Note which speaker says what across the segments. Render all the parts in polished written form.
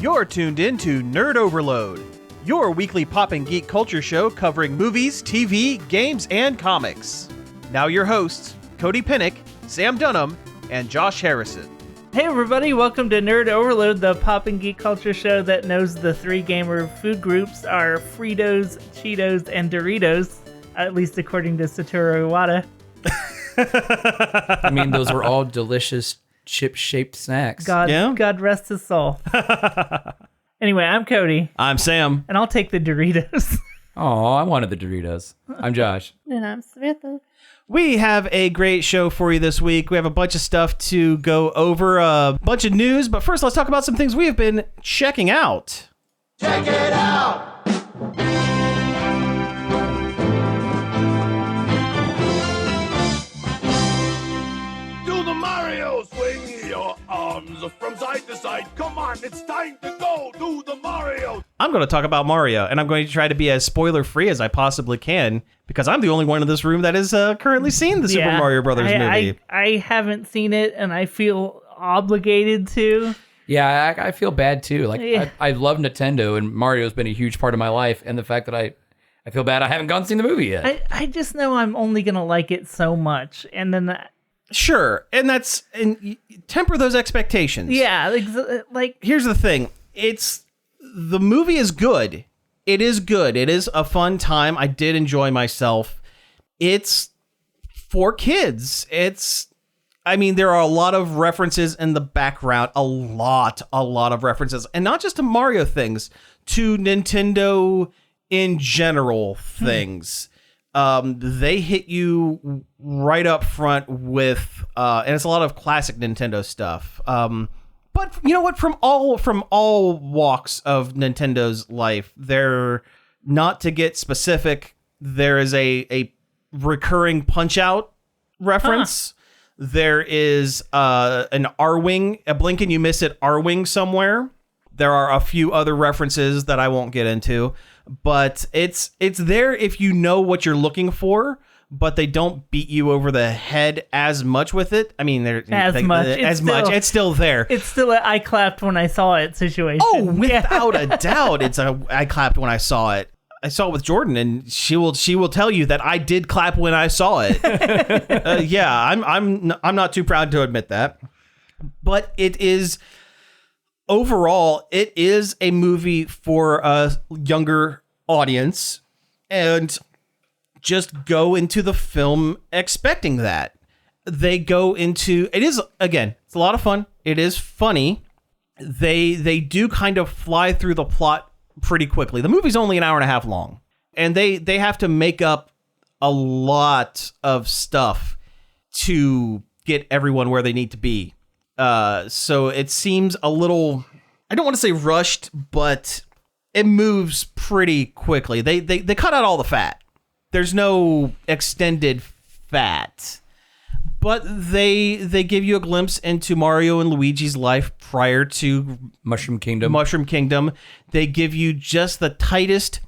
Speaker 1: You're tuned in to Nerd Overload, your weekly pop and geek culture show covering movies, TV, games, and comics. Now your hosts, Cody Pinnick, Sam Dunham, and Josh Harrison.
Speaker 2: Hey everybody, welcome to Nerd Overload, the pop and geek culture show that knows the three gamer food groups are Fritos, Cheetos, and Doritos, at least according to Satoru Iwata.
Speaker 3: I mean, those were all delicious chip-shaped snacks.
Speaker 2: God rest his soul. Anyway, I'm Cody.
Speaker 1: I'm Sam.
Speaker 2: And I'll take the Doritos.
Speaker 3: Oh, I wanted the Doritos. I'm Josh.
Speaker 4: And I'm Samantha.
Speaker 1: We have a great show for you this week. We have a bunch of stuff to go over, a bunch of news, but first let's talk about some things we have been checking out.
Speaker 5: Check it out! Do the Mario! Swing your arms from side to side. Come on, it's time to go! Do the Mario!
Speaker 1: I'm going to talk about Mario, and I'm going to try to be as spoiler-free as I possibly can, because I'm the only one in this room that has currently seen the Super Mario Brothers movie.
Speaker 2: I haven't seen it, and I feel obligated to.
Speaker 3: Yeah, I feel bad too. I love Nintendo, and Mario's been a huge part of my life, and the fact that I feel bad I haven't gone and seen the movie yet.
Speaker 2: I just know I'm only going to like it so much, and then...
Speaker 1: Sure, and temper those expectations.
Speaker 2: Yeah, like...
Speaker 1: Here's the thing. The movie is good. It is good. It is a fun time. I did enjoy myself. It's for kids. There are a lot of references in the background. A lot of references. And not just to Mario things, to Nintendo in general things. They hit you right up front with, and it's a lot of classic Nintendo stuff. But you know what? From all walks of Nintendo's life, not to get specific, there is a recurring Punch-Out reference. There is an R-Wing, a blink and you miss it R-Wing somewhere. There are a few other references that I won't get into, but it's there if you know what you're looking for, but they don't beat you over the head as much with it. I mean, it's still there.
Speaker 2: It's still a I clapped when I saw it situation.
Speaker 1: Oh, without a doubt, I clapped when I saw it. I saw it with Jordan, and she will tell you that I did clap when I saw it. I'm not too proud to admit that, but overall, it is a movie for a younger audience, and just go into the film expecting that. They go into it is, again, it's a lot of fun. It is funny. They do kind of fly through the plot pretty quickly. The movie's only an hour and a half long, and they have to make up a lot of stuff to get everyone where they need to be. So it seems a little, I don't want to say rushed, but it moves pretty quickly. They cut out all the fat. There's no extended fat, but they give you a glimpse into Mario and Luigi's life prior to
Speaker 3: Mushroom Kingdom. They give you just the tightest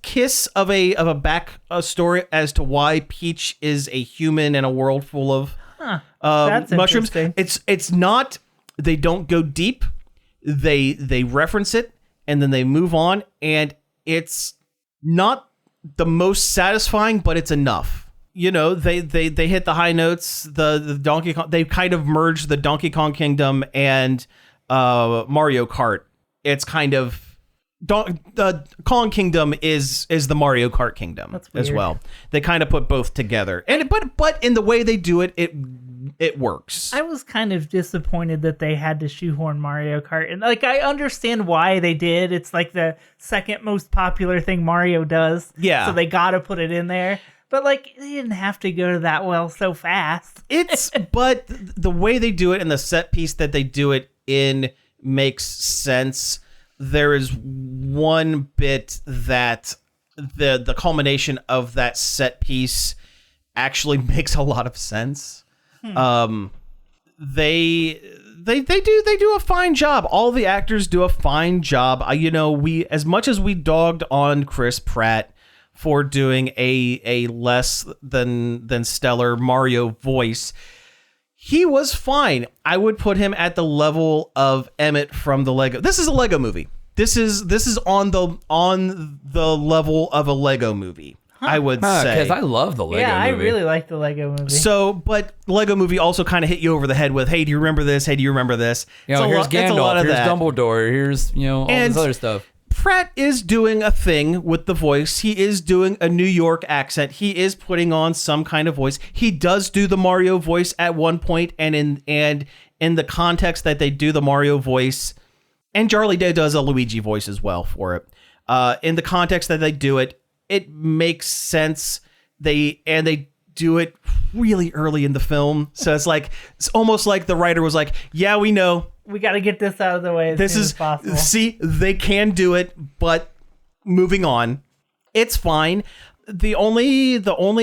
Speaker 3: kiss of a back story as to why Peach is a human in a world full of
Speaker 2: that's
Speaker 1: mushrooms.
Speaker 2: interesting.
Speaker 1: It's not, they don't go deep. They reference it and then they move on, and it's not the most satisfying, but it's enough. You know, they hit the high notes. The Donkey Kong, they kind of merged the Donkey Kong Kingdom and Mario Kart. It's kind of the Kong Kingdom is the Mario Kart Kingdom as well. They kind of put both together, and but in the way they do it, it works.
Speaker 2: I was kind of disappointed that they had to shoehorn Mario Kart, and I understand why they did. It's like the second most popular thing Mario does.
Speaker 1: Yeah,
Speaker 2: so they got to put it in there. But they didn't have to go that well so fast.
Speaker 1: But the way they do it and the set piece that they do it in makes sense. There is one bit that the culmination of that set piece actually makes a lot of sense. They do a fine job. All the actors do a fine job. We, as much as we dogged on Chris Pratt for doing a less than stellar Mario voice, He was fine. I would put him at the level of Emmett from the Lego. This is a Lego movie. This is on the level of a Lego movie. I would say,
Speaker 4: because I love the Lego movie.
Speaker 2: I really like the Lego movie.
Speaker 1: So, but Lego movie also kind of hit you over the head with, hey, do you remember this? Hey, do you remember this?
Speaker 4: You know, here's Gandalf, here's Dumbledore, here's, all
Speaker 1: And
Speaker 4: this other stuff.
Speaker 1: Pratt is doing a thing with the voice. He is doing a New York accent. He is putting on some kind of voice. He does do the Mario voice at one point, and in the context that they do the Mario voice, and Charlie Day does a Luigi voice as well for it. In the context that they do it, it makes sense. They do it really early in the film, so it's almost like the writer was like, "Yeah, we know.
Speaker 2: We got to get this out of the way as soon as possible."
Speaker 1: See, they can do it, but moving on, it's fine. The only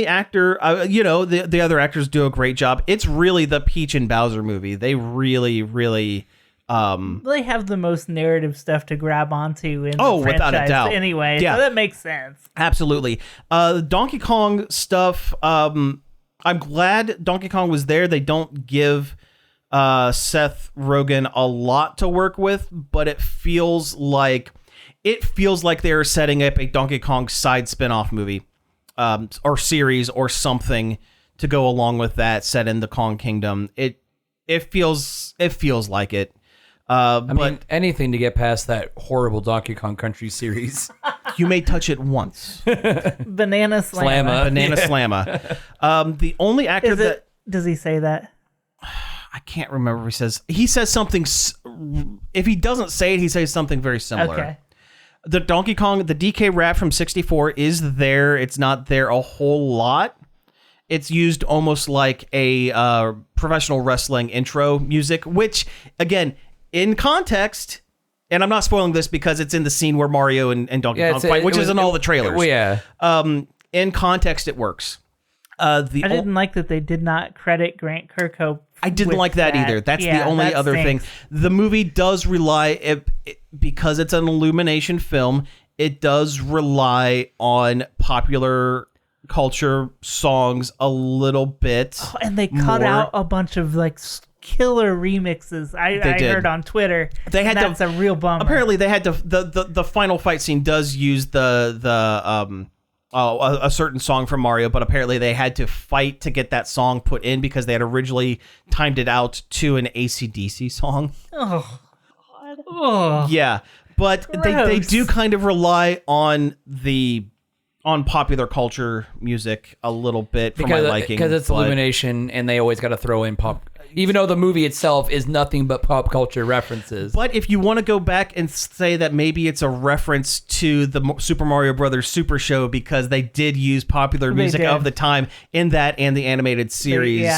Speaker 1: actor, the other actors do a great job. It's really the Peach and Bowser movie. They really, really.
Speaker 2: They have the most narrative stuff to grab onto in the franchise
Speaker 1: without a doubt.
Speaker 2: Anyway,
Speaker 1: Yeah.
Speaker 2: so that makes sense.
Speaker 1: Absolutely. Donkey Kong stuff. I'm glad Donkey Kong was there. They don't give Seth Rogen a lot to work with, but it feels like they're setting up a Donkey Kong side spin-off movie, or series or something to go along with that, set in the Kong Kingdom. It feels like it.
Speaker 4: I mean, anything to get past that horrible Donkey Kong Country series.
Speaker 1: You may touch it once.
Speaker 2: Banana Slamma.
Speaker 4: Slamma.
Speaker 1: Banana Slamma. The only actor
Speaker 2: Does he say that?
Speaker 1: I can't remember if he says something. If he doesn't say it, he says something very similar.
Speaker 2: Okay.
Speaker 1: The Donkey Kong, the DK rap from 64 is there. It's not there a whole lot. It's used almost like a professional wrestling intro music, which, again, in context, and I'm not spoiling this because it's in the scene where Mario and Donkey Kong fight, which is in all the trailers.
Speaker 4: Well, yeah.
Speaker 1: In context, it works.
Speaker 2: I didn't like that they did not credit Grant Kirkhope.
Speaker 1: I didn't like that either. That's the only other thing. The movie does rely, because it's an Illumination film, it does rely on popular culture songs a little bit.
Speaker 2: Oh, and they cut out a bunch of killer remixes. I heard on Twitter.
Speaker 1: They had
Speaker 2: that's a real bummer.
Speaker 1: Apparently, they had to. The final fight scene does use a certain song from Mario, but apparently they had to fight to get that song put in because they had originally timed it out to an AC/DC song.
Speaker 2: Oh, God.
Speaker 1: Yeah, but they do kind of rely on popular culture music a little bit for my liking.
Speaker 4: Because it's Illumination, and they always got to throw in pop. Even though the movie itself is nothing but pop culture references.
Speaker 1: But if you want to go back and say that maybe it's a reference to the Super Mario Brothers Super Show because they did use popular music of the time in that and the animated series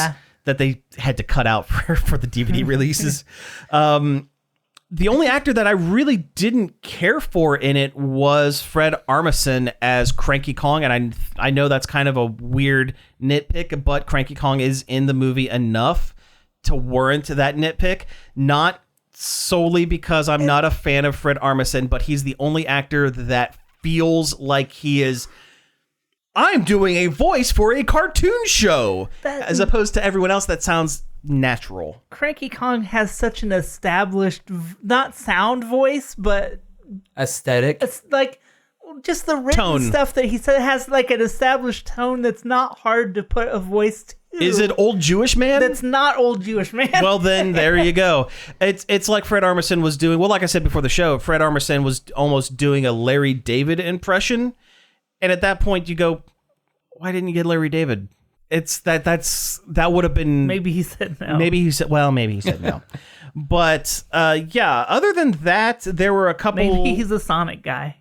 Speaker 1: that they had to cut out for the DVD releases. The only actor that I really didn't care for in it was Fred Armisen as Cranky Kong, and I know that's kind of a weird nitpick, but Cranky Kong is in the movie enough to warrant that nitpick. Not solely because I'm not a fan of Fred Armisen, but he's the only actor that feels like he is, I'm doing a voice for a cartoon show, as opposed to everyone else that sounds natural.
Speaker 2: Cranky Kong has such an established, not sound voice, but
Speaker 4: aesthetic.
Speaker 2: It's just the written
Speaker 1: tone
Speaker 2: stuff that he said has an established tone that's not hard to put a voice to.
Speaker 1: Is it Old Jewish Man?
Speaker 2: That's not Old Jewish Man.
Speaker 1: Well, then there you go. It's like Fred Armisen was doing. Well, like I said before the show, Fred Armisen was almost doing a Larry David impression, and at that point you go, why didn't you get Larry David? It's that would have been.
Speaker 2: Maybe he said no.
Speaker 1: Maybe he said no. But yeah. Other than that, there were a couple.
Speaker 2: Maybe he's a Sonic guy.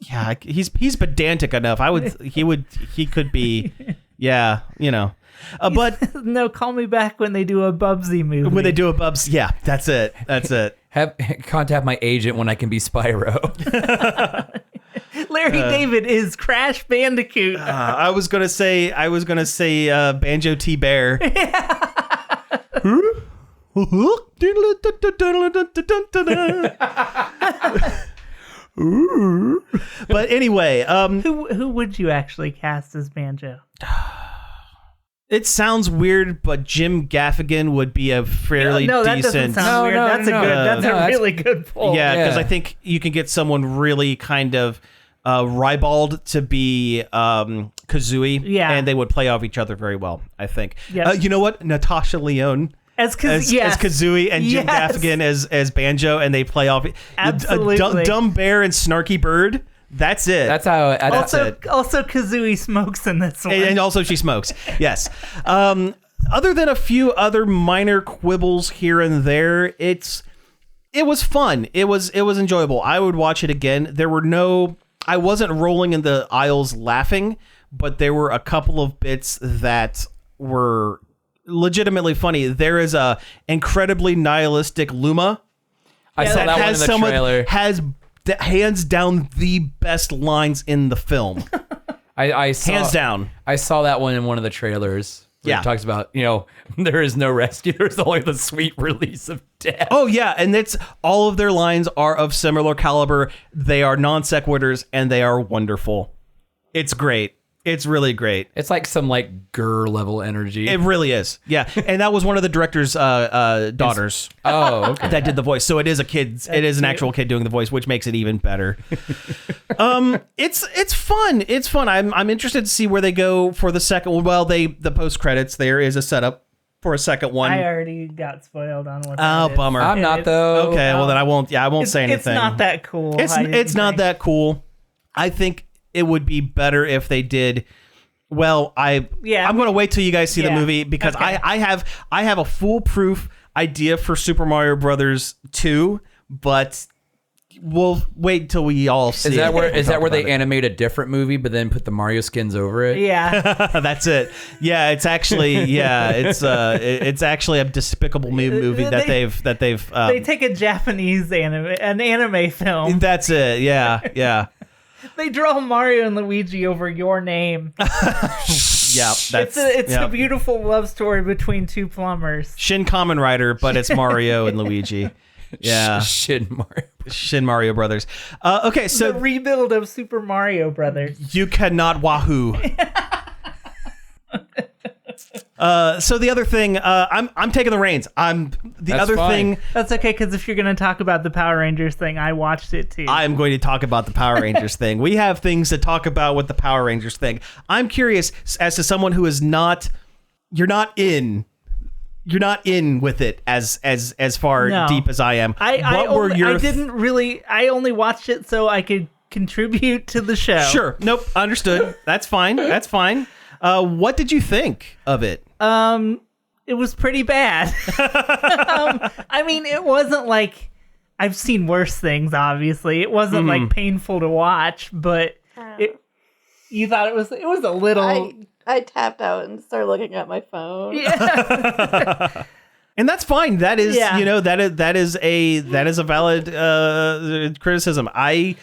Speaker 1: Yeah, he's pedantic enough. He could be. Yeah, but
Speaker 2: no, call me back when they do a Bubsy movie.
Speaker 1: When they do a Bubs, yeah, that's it.
Speaker 4: Contact my agent when I can be Spyro.
Speaker 2: Larry David is Crash Bandicoot.
Speaker 1: I was gonna say Banjo T Bear. But anyway,
Speaker 2: who would you actually cast as Banjo?
Speaker 1: It sounds weird, but Jim Gaffigan would be a fairly
Speaker 2: no, that
Speaker 1: decent.
Speaker 2: doesn't sound weird. That's a really good pull.
Speaker 1: Yeah, because
Speaker 4: Yeah.
Speaker 1: I think you can get someone really kind of ribald to be Kazooie,
Speaker 2: Yeah.
Speaker 1: and they would play off each other very well, I think.
Speaker 2: Yes.
Speaker 1: You know what? Natasha Lyonne
Speaker 2: as
Speaker 1: as Kazooie and Jim
Speaker 2: Yes.
Speaker 1: Gaffigan as Banjo, and they play off.
Speaker 2: Absolutely.
Speaker 1: Dumb Bear and Snarky Bird. That's it.
Speaker 4: That's how. That's
Speaker 1: it.
Speaker 2: Also, Kazooie smokes in this one.
Speaker 1: And also she smokes. Yes. Other than a few other minor quibbles here and there, it was fun. It was enjoyable. I would watch it again. I wasn't rolling in the aisles laughing, but there were a couple of bits that were legitimately funny. There is a incredibly nihilistic Luma.
Speaker 4: I saw that one in the trailer.
Speaker 1: Has hands down the best lines in the film.
Speaker 4: I saw,
Speaker 1: Hands down.
Speaker 4: I saw that one in one of the trailers. Where
Speaker 1: Yeah.
Speaker 4: it talks about, there is no rescue. There's only the sweet release of death.
Speaker 1: Oh yeah, and it's all of their lines are of similar caliber. They are non sequiturs and they are wonderful. It's great. It's really great.
Speaker 4: It's like some Grr level energy.
Speaker 1: It really is. Yeah, and that was one of the director's daughters
Speaker 4: Oh, okay.
Speaker 1: that did the voice. So it is an actual kid doing the voice, which makes it even better. It's fun. It's fun. I'm interested to see where they go for the second one. Well, the post credits there is a setup for a second one.
Speaker 2: I already got spoiled on what.
Speaker 1: Oh,
Speaker 2: that is.
Speaker 1: bummer.
Speaker 4: I'm not though.
Speaker 1: Okay, well then I won't. Yeah, I won't say anything.
Speaker 2: It's not that cool.
Speaker 1: It's not that cool. I think it would be better if they did. Well, I'm going to wait till you guys see the movie because
Speaker 2: Okay.
Speaker 1: I have a foolproof idea for Super Mario Brothers 2, but we'll wait till we all see.
Speaker 4: Is that
Speaker 1: it.
Speaker 4: where they animate a different movie but then put the Mario skins over it?
Speaker 2: Yeah.
Speaker 1: That's it. Yeah, it's actually it's actually a despicable movie that they've
Speaker 2: They take a Japanese anime film.
Speaker 1: That's it. Yeah.
Speaker 2: They draw Mario and Luigi over your name.
Speaker 1: Yeah, that's
Speaker 2: It's
Speaker 1: yeah.
Speaker 2: a beautiful love story between two plumbers.
Speaker 1: Shin Kamen Rider, but it's Mario and Luigi. Yeah,
Speaker 4: Shit, Mario.
Speaker 1: Shin Mario Brothers. Okay, so
Speaker 2: The rebuild of Super Mario Brothers.
Speaker 1: you cannot wahoo. So the other thing, I'm taking the reins.
Speaker 4: That's
Speaker 1: other
Speaker 4: fine.
Speaker 1: thing.
Speaker 2: That's okay, because if you're going to talk about the Power Rangers thing, I watched it too.
Speaker 1: I'm going to talk about the Power Rangers thing. We have things to talk about with the Power Rangers thing. I'm curious as to someone who is not. You're not in with it as far
Speaker 2: No.
Speaker 1: deep as I am.
Speaker 2: I only watched it so I could contribute to the show.
Speaker 1: Sure. Nope. Understood. That's fine. That's fine. What did you think of it?
Speaker 2: It was pretty bad. I mean, it wasn't like I've seen worse things, obviously. It wasn't like painful to watch, but you thought it was a little.
Speaker 6: I tapped out and started looking at my phone.
Speaker 2: Yeah.
Speaker 1: And that's fine. That is,
Speaker 2: Yeah.
Speaker 1: that is a valid criticism. I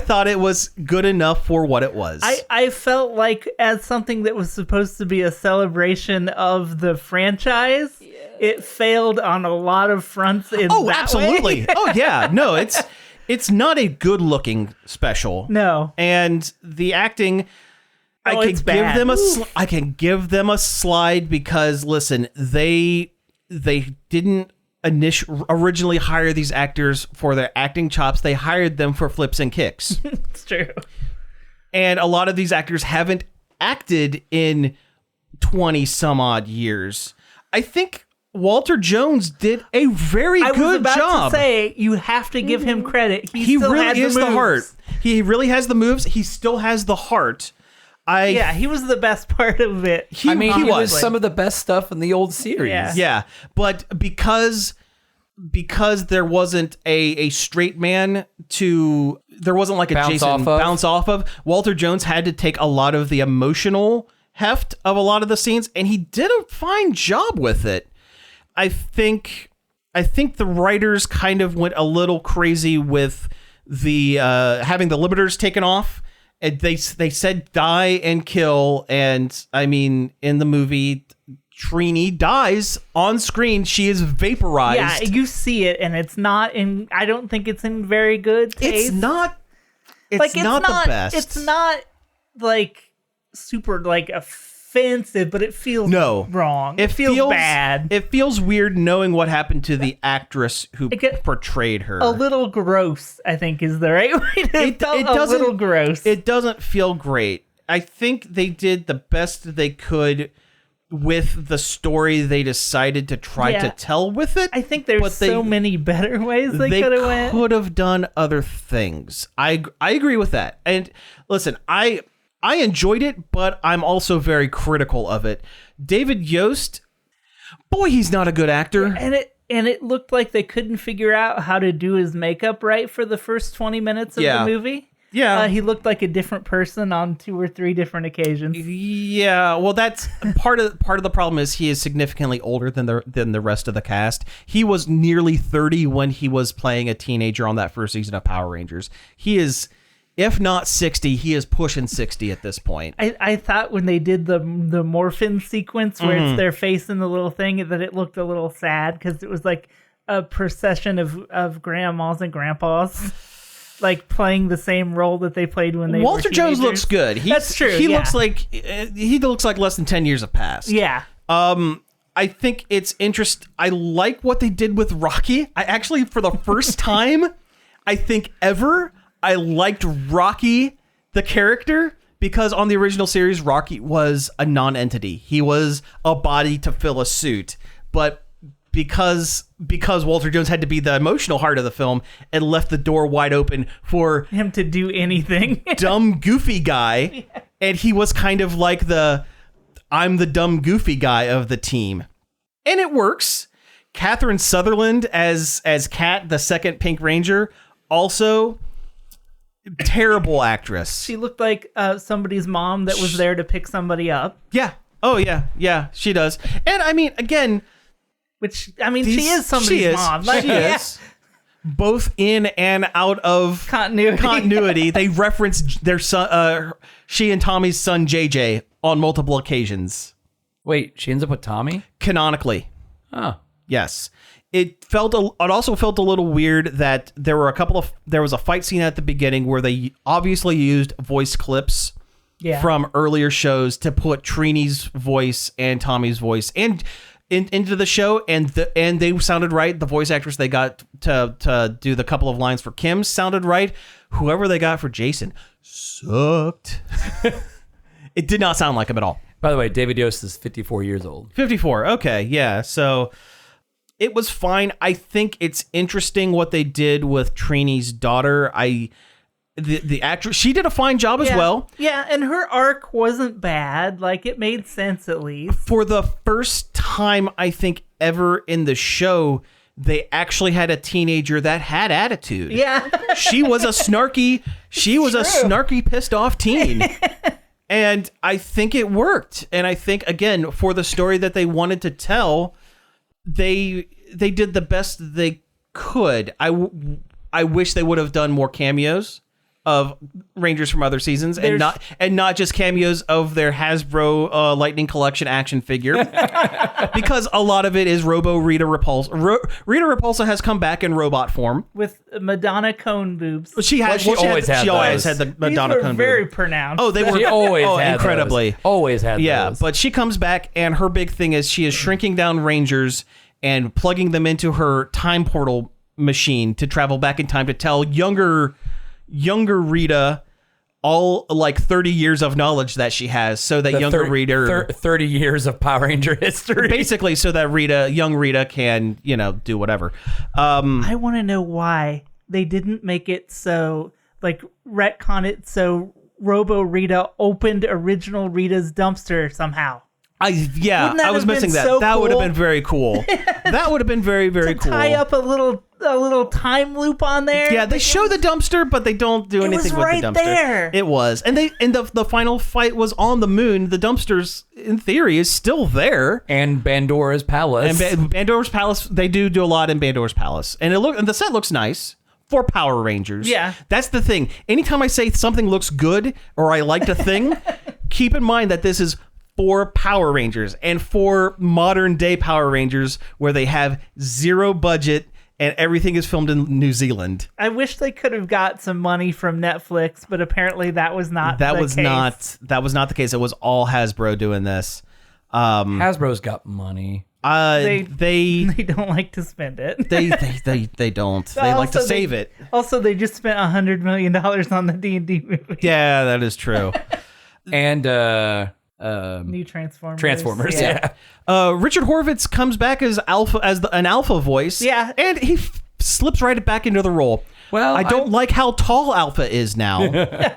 Speaker 1: thought it was good enough for what it was.
Speaker 2: I felt like as something that was supposed to be a celebration of the franchise, it failed on a lot of fronts in that
Speaker 1: absolutely.
Speaker 2: way.
Speaker 1: Oh yeah. No, it's not a good looking special.
Speaker 2: No.
Speaker 1: And the acting,
Speaker 2: Oh,
Speaker 1: I
Speaker 2: it's
Speaker 1: can give
Speaker 2: bad.
Speaker 1: them I can give them a slide because listen, they didn't originally hire these actors for their acting chops. They hired them for flips and kicks.
Speaker 2: It's true.
Speaker 1: And a lot of these actors haven't acted in 20 some odd years. I think Walter Jones did a very
Speaker 2: I was
Speaker 1: good
Speaker 2: about
Speaker 1: job.
Speaker 2: to say, you have to give him credit.
Speaker 1: He
Speaker 2: still
Speaker 1: really
Speaker 2: had
Speaker 1: is the
Speaker 2: moves.
Speaker 1: heart. He really has the moves. He still has the heart.
Speaker 2: Yeah, he was the best part of it.
Speaker 1: He
Speaker 4: He was
Speaker 1: was.
Speaker 4: some of the best stuff in the old series.
Speaker 2: Yeah.
Speaker 1: Yeah, but because there wasn't a straight man there wasn't like a
Speaker 4: Bounce
Speaker 1: Jason
Speaker 4: off of.
Speaker 1: bounce off of. Walter Jones had to take a lot of the emotional heft of a lot of the scenes, and he did a fine job with it. I think the writers kind of went a little crazy with the having the limiters taken off. And they said die and kill, and I mean in the movie, Trini dies on screen. She is vaporized.
Speaker 2: Yeah, you see it, and it's not in. I don't think it's in very good taste.
Speaker 1: It's not. It's not the best.
Speaker 2: It's not like super like offensive, but it feels wrong. It feels bad.
Speaker 1: It feels weird knowing what happened to the actress who portrayed her.
Speaker 2: A little gross, I think, is the right way to it a little gross.
Speaker 1: It doesn't feel great. I think they did the best they could with the story they decided to try to tell with it.
Speaker 2: I think there's so many better ways they could have went.
Speaker 1: They could have done other things. I agree with that. And listen, I enjoyed it, but I'm also very critical of it. David Yost, boy, he's not a good actor.
Speaker 2: And it looked like they couldn't figure out how to do his makeup right for the first 20 minutes of the movie.
Speaker 1: Yeah.
Speaker 2: He looked like a different person on 2 or 3 different occasions.
Speaker 1: Yeah, well, that's part of the problem is he is significantly older than the rest of the cast. He was nearly 30 when he was playing a teenager on that first season of Power Rangers. He is, if not 60, he is pushing 60 at this point.
Speaker 2: I thought when they did the morphin sequence where it's their face in the little thing that it looked a little sad because it was like a procession of grandmas and grandpas. Like playing the same role that they played when they
Speaker 1: Walter
Speaker 2: were
Speaker 1: Jones looks good.
Speaker 2: That's true.
Speaker 1: He looks like less than 10 years have passed.
Speaker 2: Yeah.
Speaker 1: I think it's interesting. I like what they did with Rocky. I actually, for the first time, I think ever, I liked Rocky, the character, because on the original series, Rocky was a non-entity. He was a body to fill a suit. But because Walter Jones had to be the emotional heart of the film and left the door wide open for
Speaker 2: him to do anything.
Speaker 1: Dumb, goofy guy. Yeah. And he was kind of like I'm the dumb, goofy guy of the team. And it works. Catherine Sutherland as Kat, the second Pink Ranger, also terrible actress.
Speaker 2: She looked like somebody's mom that was there to pick somebody up.
Speaker 1: Yeah. Oh, yeah. Yeah, she does. And I mean, again...
Speaker 2: She is somebody's mom.
Speaker 1: She is. Both in and out of continuity. They reference their son, she and Tommy's son, JJ, on multiple occasions.
Speaker 4: Wait, she ends up with Tommy?
Speaker 1: Canonically.
Speaker 4: Oh.
Speaker 1: Yes. It also felt a little weird that there was a fight scene at the beginning where they obviously used voice clips from earlier shows to put Trini's voice and Tommy's voice and into the show, and they sounded right. The voice actress they got to do the couple of lines for Kim sounded right. Whoever they got for Jason sucked. It did not sound like him at all.
Speaker 4: By the way, David Yost is 54 years old.
Speaker 1: 54. Okay, yeah. So it was fine. I think it's interesting what they did with Trini's daughter. The actress, she did a fine job as well.
Speaker 2: Yeah, and her arc wasn't bad. Like, it made sense at least.
Speaker 1: For the first time, I think, ever in the show, they actually had a teenager that had attitude.
Speaker 2: Yeah.
Speaker 1: She was a snarky, pissed off teen. And I think it worked. And I think, again, for the story that they wanted to tell, they did the best they could. I wish they would have done more cameos of Rangers from other seasons and not just cameos of their Hasbro Lightning Collection action figure, because a lot of it is Robo Rita Repulsa. Rita Repulsa has come back in robot form
Speaker 2: with Madonna cone boobs.
Speaker 1: She always had the Madonna cone.
Speaker 2: Very pronounced.
Speaker 1: Oh, they were.
Speaker 4: She always had
Speaker 1: incredibly
Speaker 4: those. Always had.
Speaker 1: Yeah,
Speaker 4: those.
Speaker 1: but she comes back, and her big thing is she is shrinking down Rangers and plugging them into her time portal machine to travel back in time to tell younger Rita all like 30 years of knowledge that she has, so that younger Rita
Speaker 4: 30 years of Power Ranger history,
Speaker 1: basically, so that young Rita can do whatever.
Speaker 2: I want to know why they didn't make it so, like, retcon it so Robo Rita opened original Rita's dumpster somehow.
Speaker 1: I was missing that.
Speaker 2: So
Speaker 1: that
Speaker 2: cool?
Speaker 1: would have been very cool. That would have been very, very cool.
Speaker 2: Tie up a little time loop on there.
Speaker 1: Yeah, they show the dumpster, but they don't do anything with the dumpster.
Speaker 2: There.
Speaker 1: It was, and the final fight was on the moon. The dumpsters, in theory, is still there.
Speaker 4: And Bandora's Palace.
Speaker 1: And Bandora's Palace, they do a lot in Bandora's Palace, and the set looks nice for Power Rangers.
Speaker 2: Yeah,
Speaker 1: that's the thing. Anytime I say something looks good or I liked a thing, keep in mind that this is for Power Rangers and for modern day Power Rangers, where they have zero budget and everything is filmed in New Zealand.
Speaker 2: I wish they could have got some money from Netflix, but apparently that was not
Speaker 1: That
Speaker 2: the
Speaker 1: was
Speaker 2: case.
Speaker 1: not the case. It was all Hasbro doing this.
Speaker 4: Hasbro's got money.
Speaker 1: They
Speaker 2: They don't like to spend it.
Speaker 1: they don't. They like to
Speaker 2: Also,
Speaker 1: save it.
Speaker 2: Also, they just spent $100 million on the D&D movie.
Speaker 1: Yeah, that is true.
Speaker 4: And
Speaker 2: New Transformers.
Speaker 4: Transformers, yeah.
Speaker 1: Richard Horvitz comes back as an alpha voice.
Speaker 2: Yeah.
Speaker 1: And he slips right back into the role.
Speaker 4: Well,
Speaker 1: I don't like how tall Alpha is now.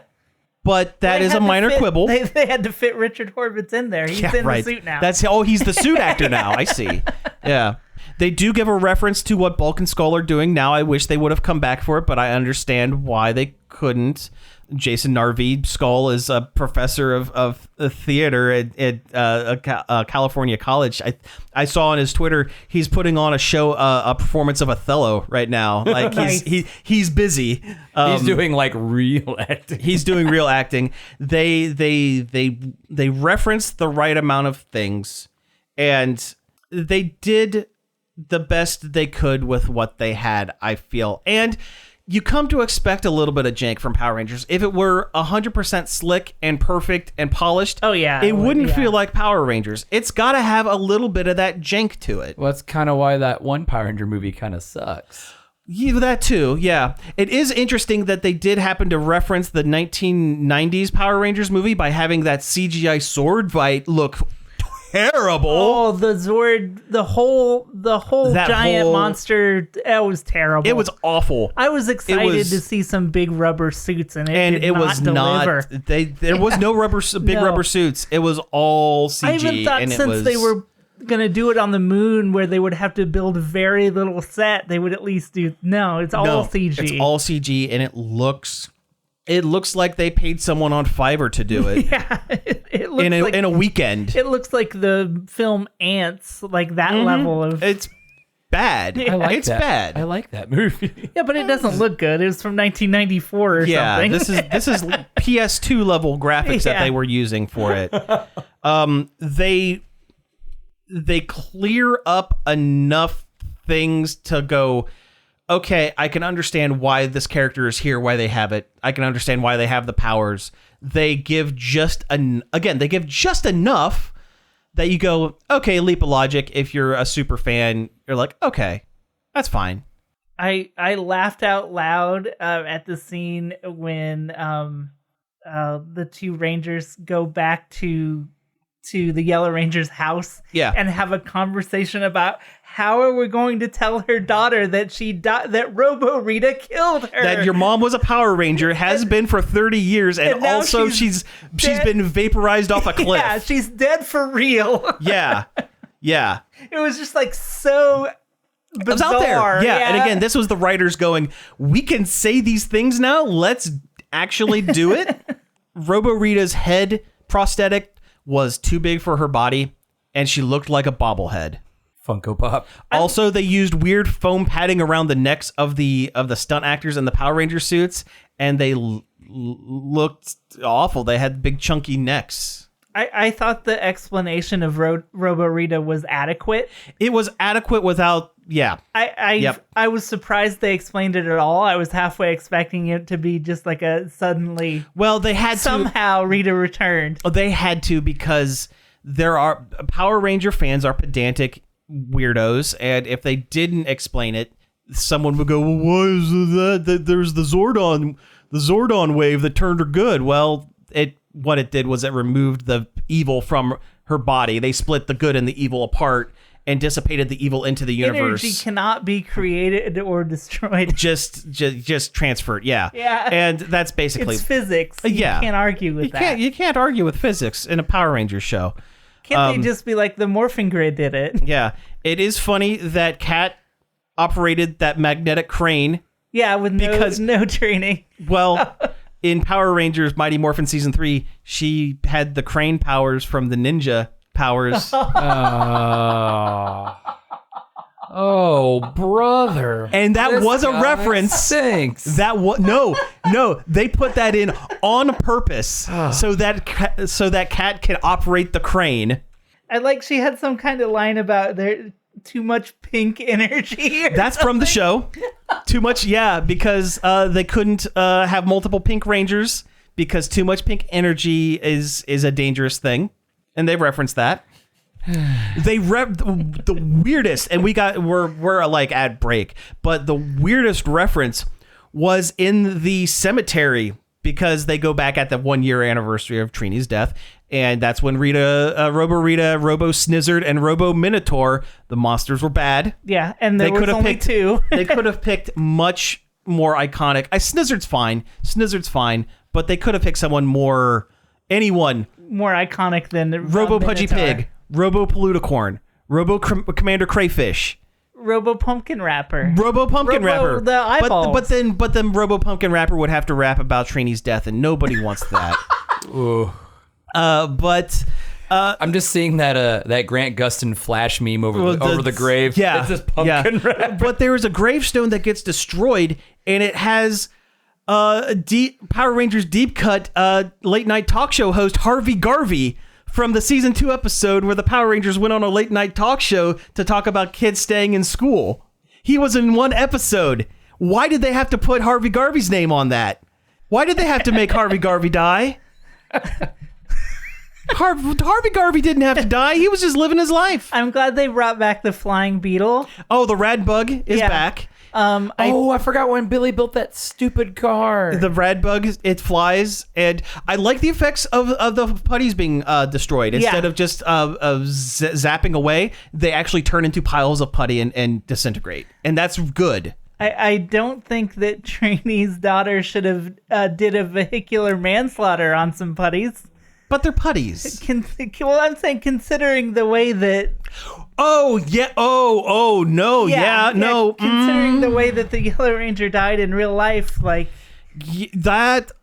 Speaker 1: But that is a minor quibble.
Speaker 2: They had to fit Richard Horvitz in there. He's in the suit now.
Speaker 1: He's the suit actor now. I see. Yeah. They do give a reference to what Bulk and Skull are doing now. I wish they would have come back for it, but I understand why they couldn't. Jason Narvi, Skull, is a professor of theater at California College. I saw on his Twitter he's putting on a performance of Othello right now. Like
Speaker 2: Nice.
Speaker 1: he's busy.
Speaker 4: He's doing like real acting.
Speaker 1: He's doing real acting. They reference the right amount of things, and they did the best they could with what they had, I feel. And you come to expect a little bit of jank from Power Rangers. If it were 100% slick and perfect and polished,
Speaker 2: Oh, yeah,
Speaker 1: it
Speaker 2: it would,
Speaker 1: wouldn't
Speaker 2: yeah.
Speaker 1: feel like Power Rangers. It's got to have a little bit of that jank to it.
Speaker 4: Well, that's kind of why that one Power Ranger movie kind of sucks.
Speaker 1: Yeah, that too, yeah. It is interesting that they did happen to reference the 1990s Power Rangers movie by having that CGI sword fight look terrible.
Speaker 2: Oh, the Zord, the whole
Speaker 1: That
Speaker 2: giant
Speaker 1: whole-
Speaker 2: monster, that was terrible.
Speaker 1: It was awful.
Speaker 2: I was excited
Speaker 1: was-
Speaker 2: to see some big rubber suits, and
Speaker 1: And
Speaker 2: did
Speaker 1: it
Speaker 2: not
Speaker 1: was
Speaker 2: deliver.
Speaker 1: not. There was no big
Speaker 2: No.
Speaker 1: rubber suits. It was all CG.
Speaker 2: I even thought
Speaker 1: and it
Speaker 2: since
Speaker 1: was,
Speaker 2: they were gonna do it on the moon, where they would have to build very little set, they would at least do. No, it's all CG.
Speaker 1: It's all CG, and it looks like they paid someone on Fiverr to do it
Speaker 2: yeah, it looks like
Speaker 1: in a weekend.
Speaker 2: it looks like the film Ants, like that level of.
Speaker 1: It's bad.
Speaker 4: I like
Speaker 1: it's
Speaker 4: that.
Speaker 1: bad.
Speaker 4: I like that movie.
Speaker 2: Yeah, but it doesn't look good. It was from 1994 or
Speaker 1: Yeah,
Speaker 2: something.
Speaker 1: this is PS2 level graphics that
Speaker 2: Yeah.
Speaker 1: they were using for it. They clear up enough things to go, okay, I can understand why this character is here, why they have it. I can understand why they have the powers. They give just enough that you go, okay, leap of logic. If you're a super fan, you're like, okay, that's fine.
Speaker 2: I laughed out loud at the scene when the two Rangers go back to the Yellow Ranger's house,
Speaker 1: Yeah.
Speaker 2: and have a conversation about how are we going to tell her daughter that she died, that Robo Rita killed her,
Speaker 1: That your mom was a Power Ranger, has been for 30 years, and
Speaker 2: now
Speaker 1: also
Speaker 2: she's
Speaker 1: she's
Speaker 2: dead.
Speaker 1: been vaporized off a cliff.
Speaker 2: Yeah, she's dead for real.
Speaker 1: Yeah. Yeah.
Speaker 2: It was just like so bizarre.
Speaker 1: It was out there. Yeah. And again, this was the writers going, we can say these things now. Let's actually do it. Robo Rita's head prosthetic was too big for her body, and she looked like a bobblehead.
Speaker 4: Funko Pop.
Speaker 1: Also, they used weird foam padding around the necks of the stunt actors in the Power Ranger suits, and they looked awful. They had big chunky necks.
Speaker 2: I thought the explanation of Robo Rita was adequate.
Speaker 1: It was adequate without, yeah.
Speaker 2: I was surprised they explained it at all. I was halfway expecting it to be just like a suddenly
Speaker 1: Well, they had to.
Speaker 2: somehow Rita returned.
Speaker 1: They had to, because there are Power Ranger fans are pedantic weirdos, and if they didn't explain it, someone would go, well, why is that there's the Zordon wave that turned her good. Well, what it did was it removed the evil from her body. They split the good and the evil apart and dissipated the evil into the universe.
Speaker 2: Energy cannot be created or destroyed.
Speaker 1: just transferred. Yeah.
Speaker 2: Yeah.
Speaker 1: And that's basically
Speaker 2: It's physics. You
Speaker 1: yeah.
Speaker 2: can't argue with that.
Speaker 1: you can't argue with physics in a Power Rangers show.
Speaker 2: Can't they just be like, the morphing grid did it?
Speaker 1: Yeah. It is funny that Kat operated that magnetic crane.
Speaker 2: Yeah, with no training.
Speaker 1: Well, in Power Rangers Mighty Morphin Season 3, she had the crane powers from the ninja powers.
Speaker 4: Oh, brother.
Speaker 1: And that
Speaker 4: This
Speaker 1: was a
Speaker 4: guy
Speaker 1: reference.
Speaker 4: Stinks.
Speaker 1: That was no, they put that in on purpose so that Kat can operate the crane.
Speaker 2: I like she had some kind of line about too much pink energy.
Speaker 3: That's from the show. Too much, yeah, because they couldn't have multiple Pink Rangers because too much pink energy is a dangerous thing, and they reference that. They the weirdest, and we're like at break, but the weirdest reference was in the cemetery because they go back at the 1 year anniversary of Trini's death, and that's when Robo Rita, Robo Snizzard, and Robo Minotaur, the monsters were bad.
Speaker 2: Yeah, and there was only two.
Speaker 3: They could have picked much more iconic. Snizzard's fine, but they could have picked anyone
Speaker 2: more iconic than
Speaker 3: Robo Pudgy
Speaker 2: Minotaur.
Speaker 3: Pig, Robo Paluticorn, Robo Commander Crayfish,
Speaker 2: Robo Pumpkin Rapper.
Speaker 3: Robo Pumpkin Rapper.
Speaker 2: The eyeballs.
Speaker 3: But then Robo Pumpkin Rapper would have to rap about Trini's death, and nobody wants that.
Speaker 4: Ooh. I'm just seeing that Grant Gustin Flash meme over the grave.
Speaker 3: Yeah,
Speaker 4: it's just pumpkin wrap.
Speaker 3: But there is a gravestone that gets destroyed, and it has Power Rangers deep cut late night talk show host Harvey Garvey from the season 2 episode where the Power Rangers went on a late night talk show to talk about kids staying in school. He was in one episode. Why did they have to put Harvey Garvey's name on that? Why did they have to make Harvey Garvey die? Harvey Garvey didn't have to die. He was just living his life.
Speaker 2: I'm glad they brought back the flying beetle.
Speaker 3: Oh, the rad bug is back.
Speaker 4: I forgot when Billy built that stupid car.
Speaker 3: The rad bug, it flies, and I like the effects of the putties being destroyed. Instead of just zapping away, they actually turn into piles of putty and disintegrate, and that's good.
Speaker 2: I don't think that Trini's daughter should have did a vehicular manslaughter on some putties.
Speaker 3: But they're putties.
Speaker 2: Well, I'm saying considering the way that...
Speaker 3: Oh, yeah. Oh, no. Yeah, no.
Speaker 2: Considering the way that the Yellow Ranger died in real life, like...
Speaker 3: That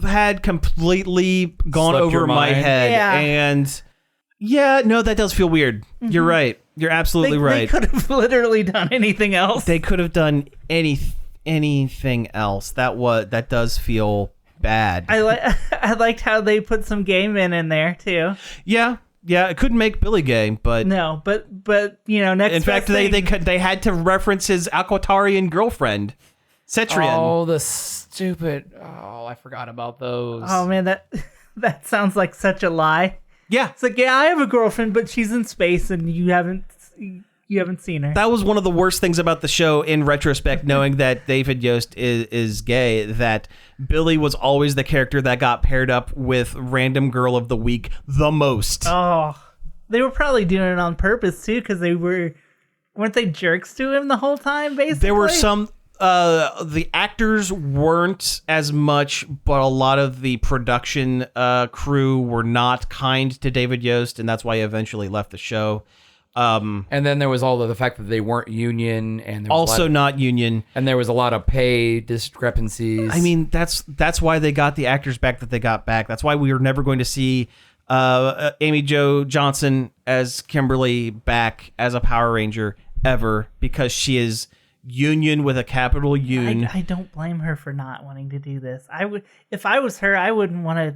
Speaker 3: had completely gone
Speaker 4: Slipped
Speaker 3: over
Speaker 4: your
Speaker 3: my
Speaker 4: mind.
Speaker 3: head.
Speaker 2: Yeah.
Speaker 3: And yeah, no, that does feel weird. You're right. You're absolutely
Speaker 2: They
Speaker 3: right.
Speaker 2: could have literally done anything else.
Speaker 3: They could have done anything else. That does feel bad.
Speaker 2: I liked how they put some gay men in there too.
Speaker 3: Yeah, it couldn't make Billy gay, but
Speaker 2: No, but next.
Speaker 3: in fact, they had to reference his Aquatarian girlfriend, Cetrian.
Speaker 4: Oh, the stupid. Oh, I forgot about those.
Speaker 2: Oh man, that sounds like such a lie.
Speaker 3: Yeah,
Speaker 2: It's like, yeah, I have a girlfriend, but she's in space, and you haven't seen her.
Speaker 3: that was one of the worst things about the show in retrospect, knowing that David Yost is gay, that Billy was always the character that got paired up with Random Girl of the Week the most.
Speaker 2: Oh, they were probably doing it on purpose too, because weren't they jerks to him the whole time? Basically,
Speaker 3: There were some. The actors weren't as much, but a lot of the production crew were not kind to David Yost, and that's why he eventually left the show.
Speaker 4: And then there was all of the fact that they weren't union, and there was
Speaker 3: Also not union.
Speaker 4: and there was a lot of pay discrepancies.
Speaker 3: I mean, that's why they got the actors back that they got back. That's why we were never going to see Amy Jo Johnson as Kimberly back as a Power Ranger ever, because she is union with a capital Un.
Speaker 2: I don't blame her for not wanting to do this. I would, if I was her, I wouldn't want to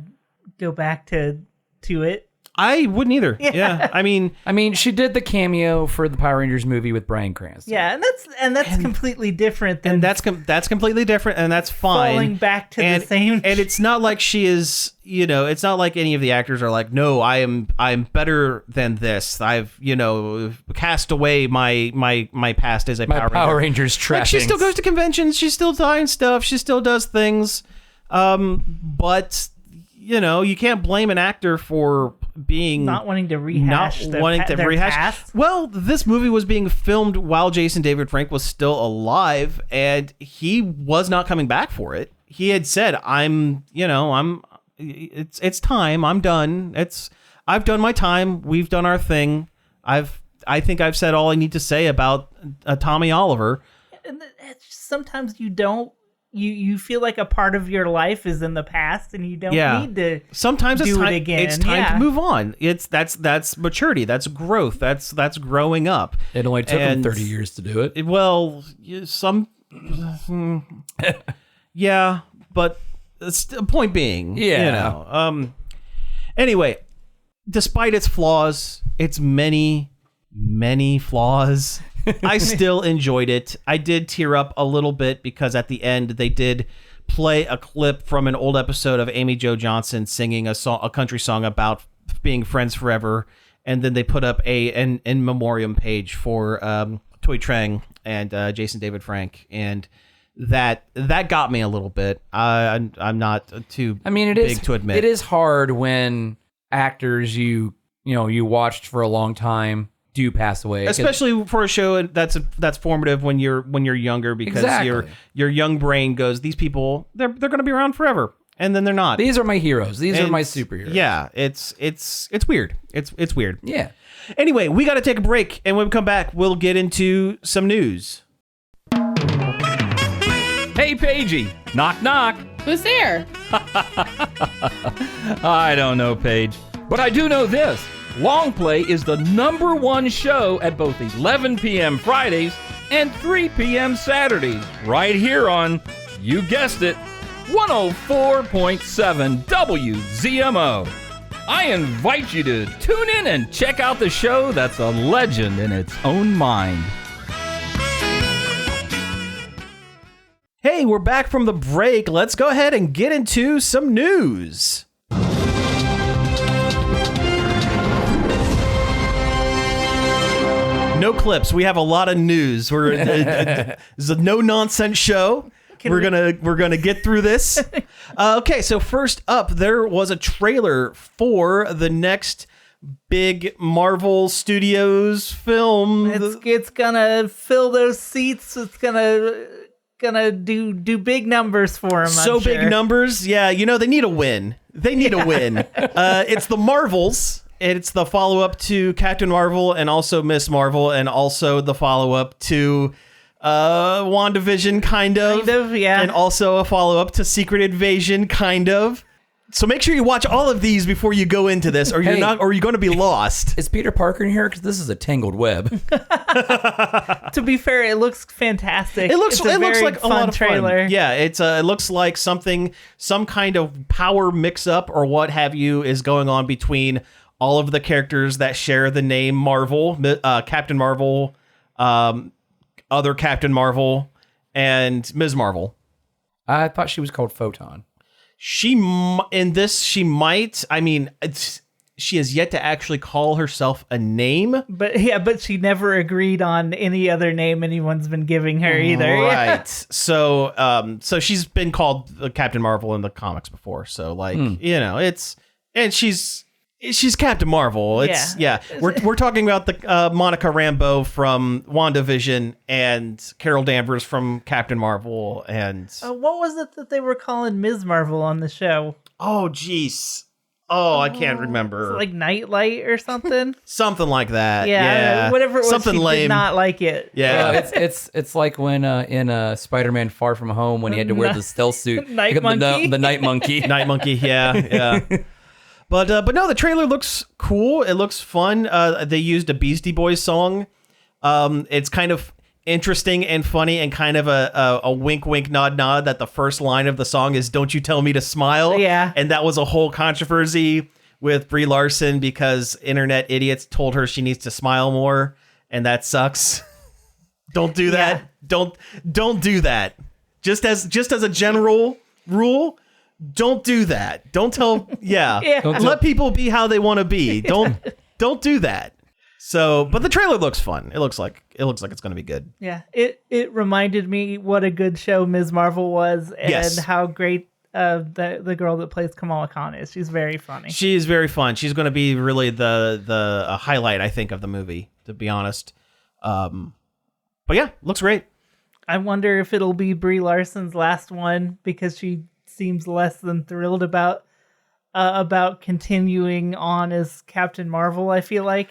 Speaker 2: go back to it.
Speaker 3: I wouldn't either. Yeah. I mean,
Speaker 4: she did the cameo for the Power Rangers movie with Bryan Cranston.
Speaker 2: Yeah, and that's completely different than
Speaker 3: and that's completely different, and that's fine.
Speaker 2: falling back to the same.
Speaker 3: And it's not like she is, it's not like any of the actors are like, no, I'm better than this. I've, cast away my past as a
Speaker 4: My Power
Speaker 3: Ranger.
Speaker 4: Rangers
Speaker 3: Like,
Speaker 4: trappings.
Speaker 3: she still goes to conventions. She's still buying stuff. She still does things. But you can't blame an actor for being
Speaker 2: not wanting to rehash their past.
Speaker 3: Well, this movie was being filmed while Jason David Frank was still alive, and he was not coming back for it. He had said, it's time. I'm done. I've done my time. We've done our thing. I think I've said all I need to say about Tommy Oliver.
Speaker 2: And it's just, sometimes you don't. You feel like a part of your life is in the past, and you don't need to.
Speaker 3: Sometimes
Speaker 2: do
Speaker 3: it's time.
Speaker 2: it again.
Speaker 3: It's time
Speaker 2: Yeah.
Speaker 3: to move on. That's maturity. That's growth. That's growing up.
Speaker 4: It only took them
Speaker 3: And
Speaker 4: 30 years to do it.
Speaker 3: Well, yeah, but point being,
Speaker 4: Yeah.
Speaker 3: Anyway, despite its flaws, its many
Speaker 1: many flaws. I still enjoyed it. I did tear up a little bit because at the end they did play a clip from an old episode of Amy Jo Johnson singing a country song about being friends forever, and then they put up an in memoriam page for Toy Trang and Jason David Frank, and that got me a little bit. I'm not too big to admit.
Speaker 4: It is hard when actors you watched for a long time do pass away,
Speaker 1: especially for a show that's formative when you're younger, because your young brain goes, these people they're going to be around forever, and then they're not.
Speaker 4: These are my heroes. These are my superheroes.
Speaker 1: Yeah, it's weird. It's weird.
Speaker 4: Yeah.
Speaker 1: Anyway, we got to take a break, and when we come back, we'll get into some news.
Speaker 7: Hey, Paigey. Knock, knock.
Speaker 8: Who's there?
Speaker 7: I don't know, Paige. But I do know this. Long Play is the #1 show at both 11 p.m. Fridays and 3 p.m. Saturdays. Right here on, you guessed it, 104.7 WZMO. I invite you to tune in and check out the show that's a legend in its own mind.
Speaker 1: Hey, we're back from the break. Let's go ahead and get into some news. No clips. We have a lot of news. This is a no nonsense show. We're gonna get through this. Okay, so first up, there was a trailer for the next big Marvel Studios film.
Speaker 2: It's gonna fill those seats. It's gonna do big numbers for them.
Speaker 1: So big numbers, yeah. They need a win. They need a win. It's the Marvels. It's the follow-up to Captain Marvel and also Miss Marvel, and also the follow-up to WandaVision, kind of,
Speaker 2: yeah,
Speaker 1: and also a follow-up to Secret Invasion, kind of. So make sure you watch all of these before you go into this, or you're going to be lost.
Speaker 4: Is Peter Parker in here? Because this is a tangled web.
Speaker 2: To be fair, it looks fantastic.
Speaker 1: It looks like
Speaker 2: fun
Speaker 1: a lot of
Speaker 2: trailer.
Speaker 1: Fun. Yeah, it looks like some kind of power mix-up or what have you is going on between all of the characters that share the name Marvel, Captain Marvel, other Captain Marvel, and Ms. Marvel.
Speaker 4: I thought she was called Photon.
Speaker 1: She might. I mean, she has yet to actually call herself a name.
Speaker 2: But she never agreed on any other name anyone's been giving her either.
Speaker 1: Right. So she's been called Captain Marvel in the comics before. So she's Captain Marvel. We're talking about the Monica Rambeau from WandaVision and Carol Danvers from Captain Marvel. And
Speaker 2: what was it that they were calling Ms. Marvel on the show?
Speaker 1: Oh, jeez. Oh, I can't remember.
Speaker 2: Like Nightlight or something?
Speaker 1: Something like that.
Speaker 2: Yeah. Whatever it was,
Speaker 1: something
Speaker 2: she
Speaker 1: lame.
Speaker 2: did not like it.
Speaker 1: Yeah.
Speaker 4: It's like when in Spider-Man Far From Home when he had to wear the stealth suit.
Speaker 2: Night Monkey.
Speaker 4: The Night Monkey.
Speaker 1: Night Monkey, yeah. But no, the trailer looks cool. It looks fun. They used a Beastie Boys song. It's kind of interesting and funny and kind of a wink, wink, nod, nod that the first line of the song is "Don't you tell me to smile."
Speaker 2: Yeah.
Speaker 1: And that was a whole controversy with Brie Larson because internet idiots told her she needs to smile more, and that sucks. Don't do that.
Speaker 2: Yeah.
Speaker 1: Don't do that. Just as a general rule. Don't do that. Don't tell. Yeah. Let people be how they want to be. Don't do that. So, but the trailer looks fun. It looks like it's going to be good.
Speaker 2: Yeah. It reminded me what a good show Ms. Marvel was, and how great the girl that plays Kamala Khan is. She's very funny.
Speaker 1: She is very fun. She's going to be really the highlight, I think, of the movie, to be honest. But yeah, looks great.
Speaker 2: I wonder if it'll be Brie Larson's last one, because she seems less than thrilled about continuing on as Captain Marvel, I feel like.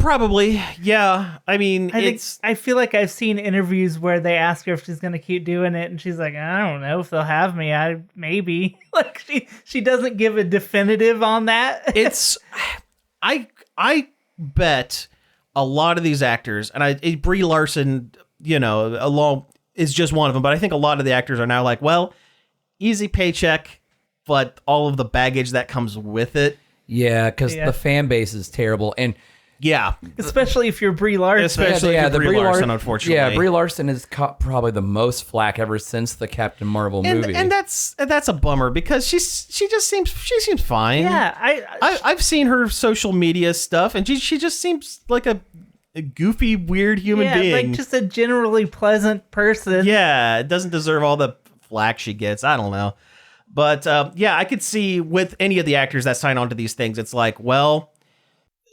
Speaker 1: Probably, yeah. I mean,
Speaker 2: I feel like I've seen interviews where they ask her if she's going to keep doing it, and she's like, I don't know if they'll have me. Maybe. Like she doesn't give a definitive on that.
Speaker 1: I bet a lot of these actors, and Brie Larson, along is just one of them, but I think a lot of the actors are now like, well, easy paycheck, but all of the baggage that comes with it.
Speaker 4: Yeah, because the fan base is terrible. And
Speaker 1: Yeah.
Speaker 2: especially if you're Brie Larson.
Speaker 1: Especially if you're Brie Larson, unfortunately.
Speaker 4: Yeah, Brie Larson has caught probably the most flack ever since the Captain Marvel movie.
Speaker 1: And that's a bummer because she seems fine.
Speaker 2: Yeah,
Speaker 1: I've seen her social media stuff, and she just seems like a goofy, weird human being.
Speaker 2: like just a generally pleasant person.
Speaker 1: Yeah, doesn't deserve all the flack she gets. I don't know. But I could see with any of the actors that sign on to these things, it's like, well,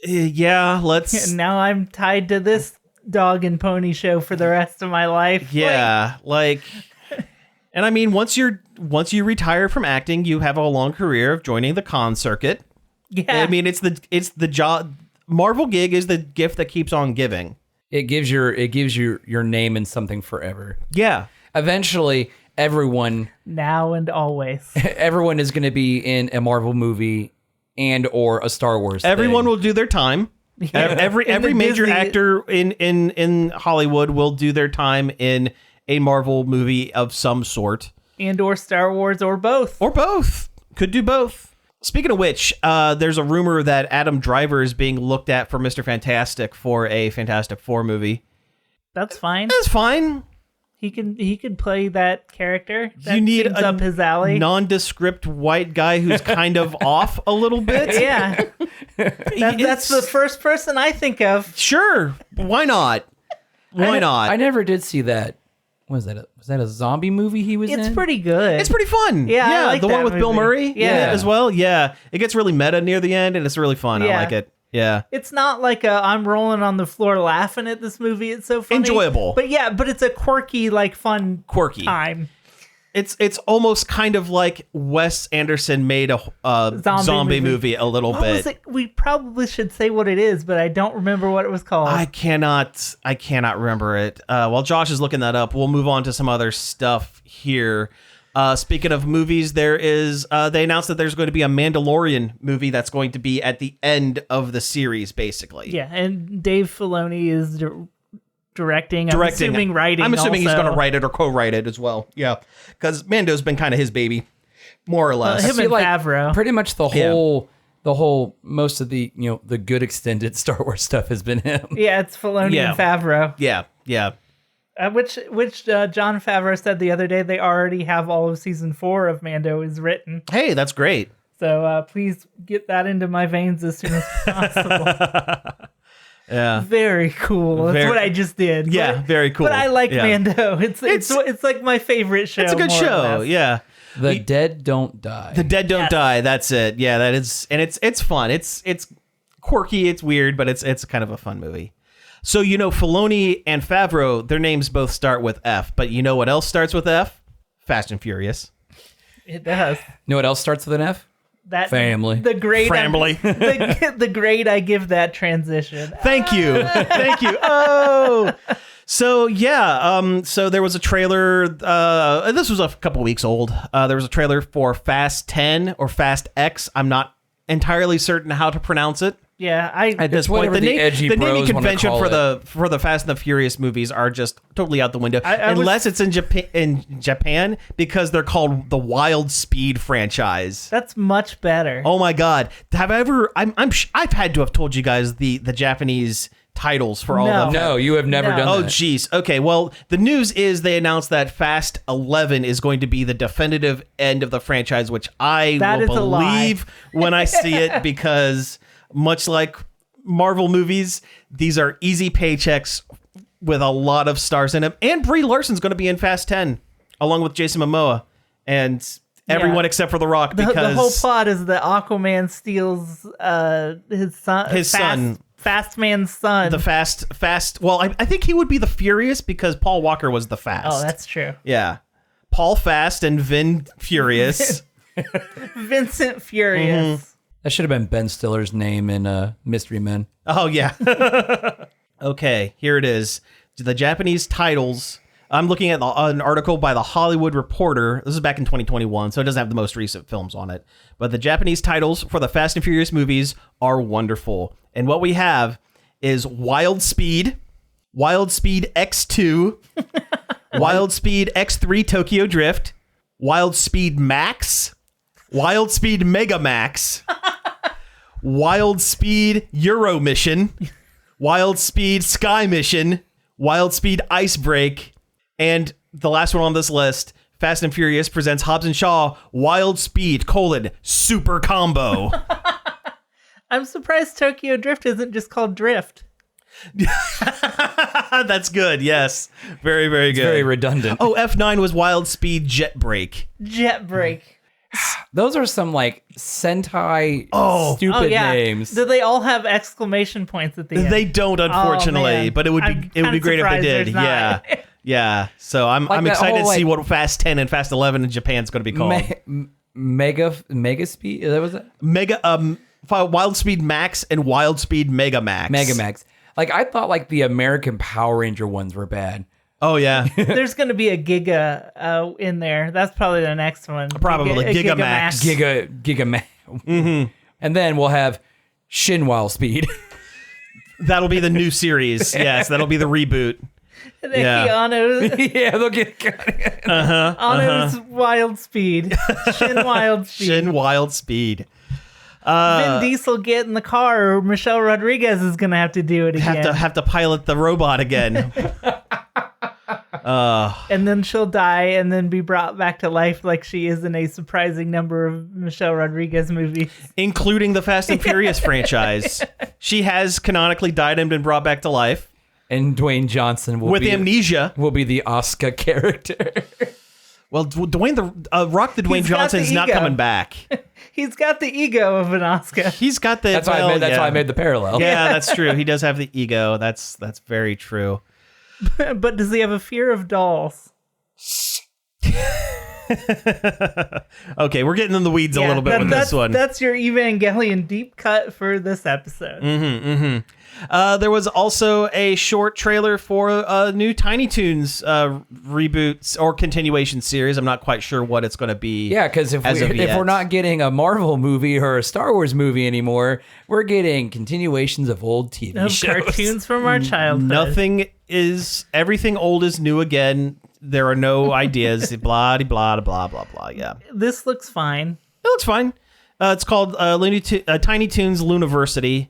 Speaker 1: yeah, let's.
Speaker 2: And now I'm tied to this dog and pony show for the rest of my life.
Speaker 1: Yeah, and I mean, once you retire from acting, you have a long career of joining the con circuit.
Speaker 2: Yeah.
Speaker 1: I mean, it's the job. Marvel gig is the gift that keeps on giving.
Speaker 4: It gives your name in something forever.
Speaker 1: Yeah.
Speaker 4: Eventually, everyone
Speaker 2: now and always.
Speaker 4: everyone is going to be in a Marvel movie and or a Star Wars.
Speaker 1: Everyone will do their time. Every major
Speaker 2: Disney-
Speaker 1: actor in Hollywood will do their time in a Marvel movie of some sort.
Speaker 2: And or Star Wars or both.
Speaker 1: Or both. Could do both. Speaking of which, there's a rumor that Adam Driver is being looked at for Mr. Fantastic for a Fantastic Four movie.
Speaker 2: That's fine.
Speaker 1: That's fine.
Speaker 2: He could play that character. That
Speaker 1: You need
Speaker 2: seems
Speaker 1: a
Speaker 2: up his alley.
Speaker 1: nondescript white guy who's kind of off a little bit.
Speaker 2: Yeah. That's the first person I think of.
Speaker 1: Sure. Why not? Why not?
Speaker 4: I never did see that. Was that a zombie movie he was in?
Speaker 2: It's pretty good.
Speaker 1: It's pretty fun.
Speaker 2: Yeah, I like
Speaker 1: the
Speaker 2: that
Speaker 1: one with Bill
Speaker 2: movie.
Speaker 1: Murray.
Speaker 2: Yeah.
Speaker 1: As well. Yeah, it gets really meta near the end, and it's really fun. I
Speaker 2: Yeah.
Speaker 1: like it. Yeah,
Speaker 2: It's not like I'm rolling on the floor laughing at this movie. It's so funny.
Speaker 1: Enjoyable.
Speaker 2: But it's a quirky, like fun
Speaker 1: quirky.
Speaker 2: time.
Speaker 1: It's almost kind of like Wes Anderson made a zombie movie a little
Speaker 2: What was
Speaker 1: bit.
Speaker 2: it? We probably should say what it is, but I don't remember what it was called.
Speaker 1: I cannot remember it. While Josh is looking that up, we'll move on to some other stuff here. Speaking of movies, there is they announced that there's going to be a Mandalorian movie that's going to be at the end of the series, basically.
Speaker 2: Yeah, and Dave Filoni is directing. I'm assuming writing.
Speaker 1: I'm assuming he's
Speaker 2: also.
Speaker 1: going to write it or co-write it as well. Yeah, because Mando's been kind of his baby, more or less.
Speaker 2: him
Speaker 4: I feel
Speaker 2: and Favreau.
Speaker 4: Pretty much the whole most of the the good extended Star Wars stuff has been him.
Speaker 2: Yeah, it's Filoni
Speaker 1: Yeah.
Speaker 2: and Favreau.
Speaker 1: Yeah.
Speaker 2: Which John Favreau said the other day they already have all of season 4 of Mando is written.
Speaker 1: Hey, that's great.
Speaker 2: So please get that into my veins as soon as possible.
Speaker 1: Yeah.
Speaker 2: Very cool. That's
Speaker 1: Very-
Speaker 2: what I just did.
Speaker 1: Yeah,
Speaker 2: But-
Speaker 1: very cool.
Speaker 2: But I like
Speaker 1: Yeah.
Speaker 2: Mando. It's like my favorite show.
Speaker 1: It's a good
Speaker 2: more or
Speaker 1: show.
Speaker 2: less.
Speaker 1: Yeah.
Speaker 4: The dead don't die.
Speaker 1: The dead don't die. That's it. Yeah, that is, and it's fun. It's quirky. It's weird, but it's kind of a fun movie. So Filoni and Favreau, their names both start with F. But you know what else starts with F? Fast and Furious.
Speaker 2: It does.
Speaker 4: You know what else starts with an F?
Speaker 2: That
Speaker 4: Family.
Speaker 2: The grade.
Speaker 1: Family.
Speaker 2: The grade I give that transition.
Speaker 1: Thank you. Thank you. Oh. So yeah, so there was a trailer. This was a couple weeks old. There was a trailer for Fast 10 or Fast X. I'm not entirely certain how to pronounce it
Speaker 2: Yeah,
Speaker 1: at this point.
Speaker 4: whatever the edgy
Speaker 1: the naming
Speaker 4: bros wanna
Speaker 1: convention
Speaker 4: call
Speaker 1: for the Fast and the Furious movies are just totally out the window,
Speaker 2: I was-
Speaker 1: unless it's in Japan because they're called the Wild Speed franchise.
Speaker 2: that's much better.
Speaker 1: Oh my God! Have I ever? I've had to have told you guys the Japanese titles for all
Speaker 2: No.
Speaker 1: of them.
Speaker 4: No, you have never
Speaker 2: No.
Speaker 4: done
Speaker 1: Oh,
Speaker 4: that.
Speaker 1: geez. Okay, well, the news is they announced that Fast 11 is going to be the definitive end of the franchise, which I
Speaker 2: That
Speaker 1: will
Speaker 2: is a lie.
Speaker 1: believe when I see it, because much like Marvel movies, these are easy paychecks with a lot of stars in them. And Brie Larson's going to be in Fast 10, along with Jason Momoa and everyone except for The Rock, because
Speaker 2: The whole plot is that Aquaman steals his son.
Speaker 1: His son.
Speaker 2: Fast Man's son.
Speaker 1: the Fast. Well, I think he would be the Furious because Paul Walker was the Fast.
Speaker 2: Oh, that's true.
Speaker 1: Yeah. Paul Fast and Vin Furious.
Speaker 2: Vincent Furious.
Speaker 4: That should have been Ben Stiller's name in Mystery Men.
Speaker 1: Oh, yeah. Okay, here it is. The Japanese titles. I'm looking at an article by The Hollywood Reporter. This is back in 2021, so it doesn't have the most recent films on it. But the Japanese titles for the Fast and Furious movies are wonderful. And what we have is Wild Speed, Wild Speed X2, Wild Speed X3 Tokyo Drift, Wild Speed Max, Wild Speed Mega Max, Wild Speed Euro Mission, Wild Speed Sky Mission, Wild Speed Ice Break, and the last one on this list, Fast and Furious presents Hobbs and Shaw Wild Speed: Super Combo.
Speaker 2: I'm surprised Tokyo Drift isn't just called Drift.
Speaker 1: That's good. Yes, very, very good.
Speaker 4: Very redundant.
Speaker 1: Oh, F9 was Wild Speed Jet Break.
Speaker 2: Jet Break.
Speaker 4: Those are some like Sentai stupid
Speaker 2: Oh yeah.
Speaker 4: names.
Speaker 2: Do they all have exclamation points at the end?
Speaker 1: They don't, unfortunately,
Speaker 2: man.
Speaker 1: but it would
Speaker 2: I'm
Speaker 1: be
Speaker 2: kinda
Speaker 1: great if they
Speaker 2: surprised
Speaker 1: did.
Speaker 2: there's not.
Speaker 1: Yeah, yeah. So I'm
Speaker 4: Like that
Speaker 1: excited
Speaker 4: whole,
Speaker 1: to see
Speaker 4: like-
Speaker 1: what Fast 10 and Fast 11 in Japan's going to be called.
Speaker 4: Mega Speed. That was it.
Speaker 1: Wild Speed Max and Wild Speed Mega Max.
Speaker 4: Megamax. Like I thought, like the American Power Ranger ones were bad.
Speaker 1: Oh yeah.
Speaker 2: There's going to be a Giga in there. That's probably the next one.
Speaker 1: Probably. Gigamax.
Speaker 4: Gigamax. Mm-hmm. And then we'll have Shin Wild Speed.
Speaker 1: That'll be the new series. Yes, that'll be the reboot. Yeah.
Speaker 2: Ano's
Speaker 4: Yeah, they'll get.
Speaker 2: Wild Speed. Shin Wild Speed.
Speaker 1: Shin Wild Speed.
Speaker 2: Vin Diesel get in the car, or Michelle Rodriguez is going to have to do it again.
Speaker 1: Have to pilot the robot again.
Speaker 2: And then she'll die and then be brought back to life like she is in a surprising number of Michelle Rodriguez movies.
Speaker 1: Including the Fast and Furious franchise. She has canonically died and been brought back to life.
Speaker 4: And Dwayne Johnson will
Speaker 1: With
Speaker 4: be
Speaker 1: amnesia.
Speaker 4: will be the Oscar character.
Speaker 1: Well, Dwayne Rock the Dwayne
Speaker 2: He's got
Speaker 1: Johnson's
Speaker 2: the
Speaker 1: not
Speaker 2: ego.
Speaker 1: coming back.
Speaker 2: He's got the ego of an Oscar.
Speaker 1: He's got the.
Speaker 4: That's why I made the parallel.
Speaker 1: Yeah, that's true. He does have the ego. That's very true.
Speaker 2: But does he have a fear of dolls?
Speaker 1: Okay, we're getting in the weeds a little bit with this one.
Speaker 2: That's your Evangelion deep cut for this episode.
Speaker 1: There was also a short trailer for a new Tiny Toons reboot or continuation series. I'm not quite sure what it's going to be.
Speaker 4: Yeah, because if we're not getting a Marvel movie or a Star Wars movie anymore, we're getting continuations of old TV
Speaker 2: Of
Speaker 4: shows.
Speaker 2: cartoons from our childhood.
Speaker 1: Everything old is new again. There are no ideas. Blah, blah, blah, blah, blah. Yeah.
Speaker 2: This looks fine.
Speaker 1: It looks fine. It's called Tiny Toons Looniversity.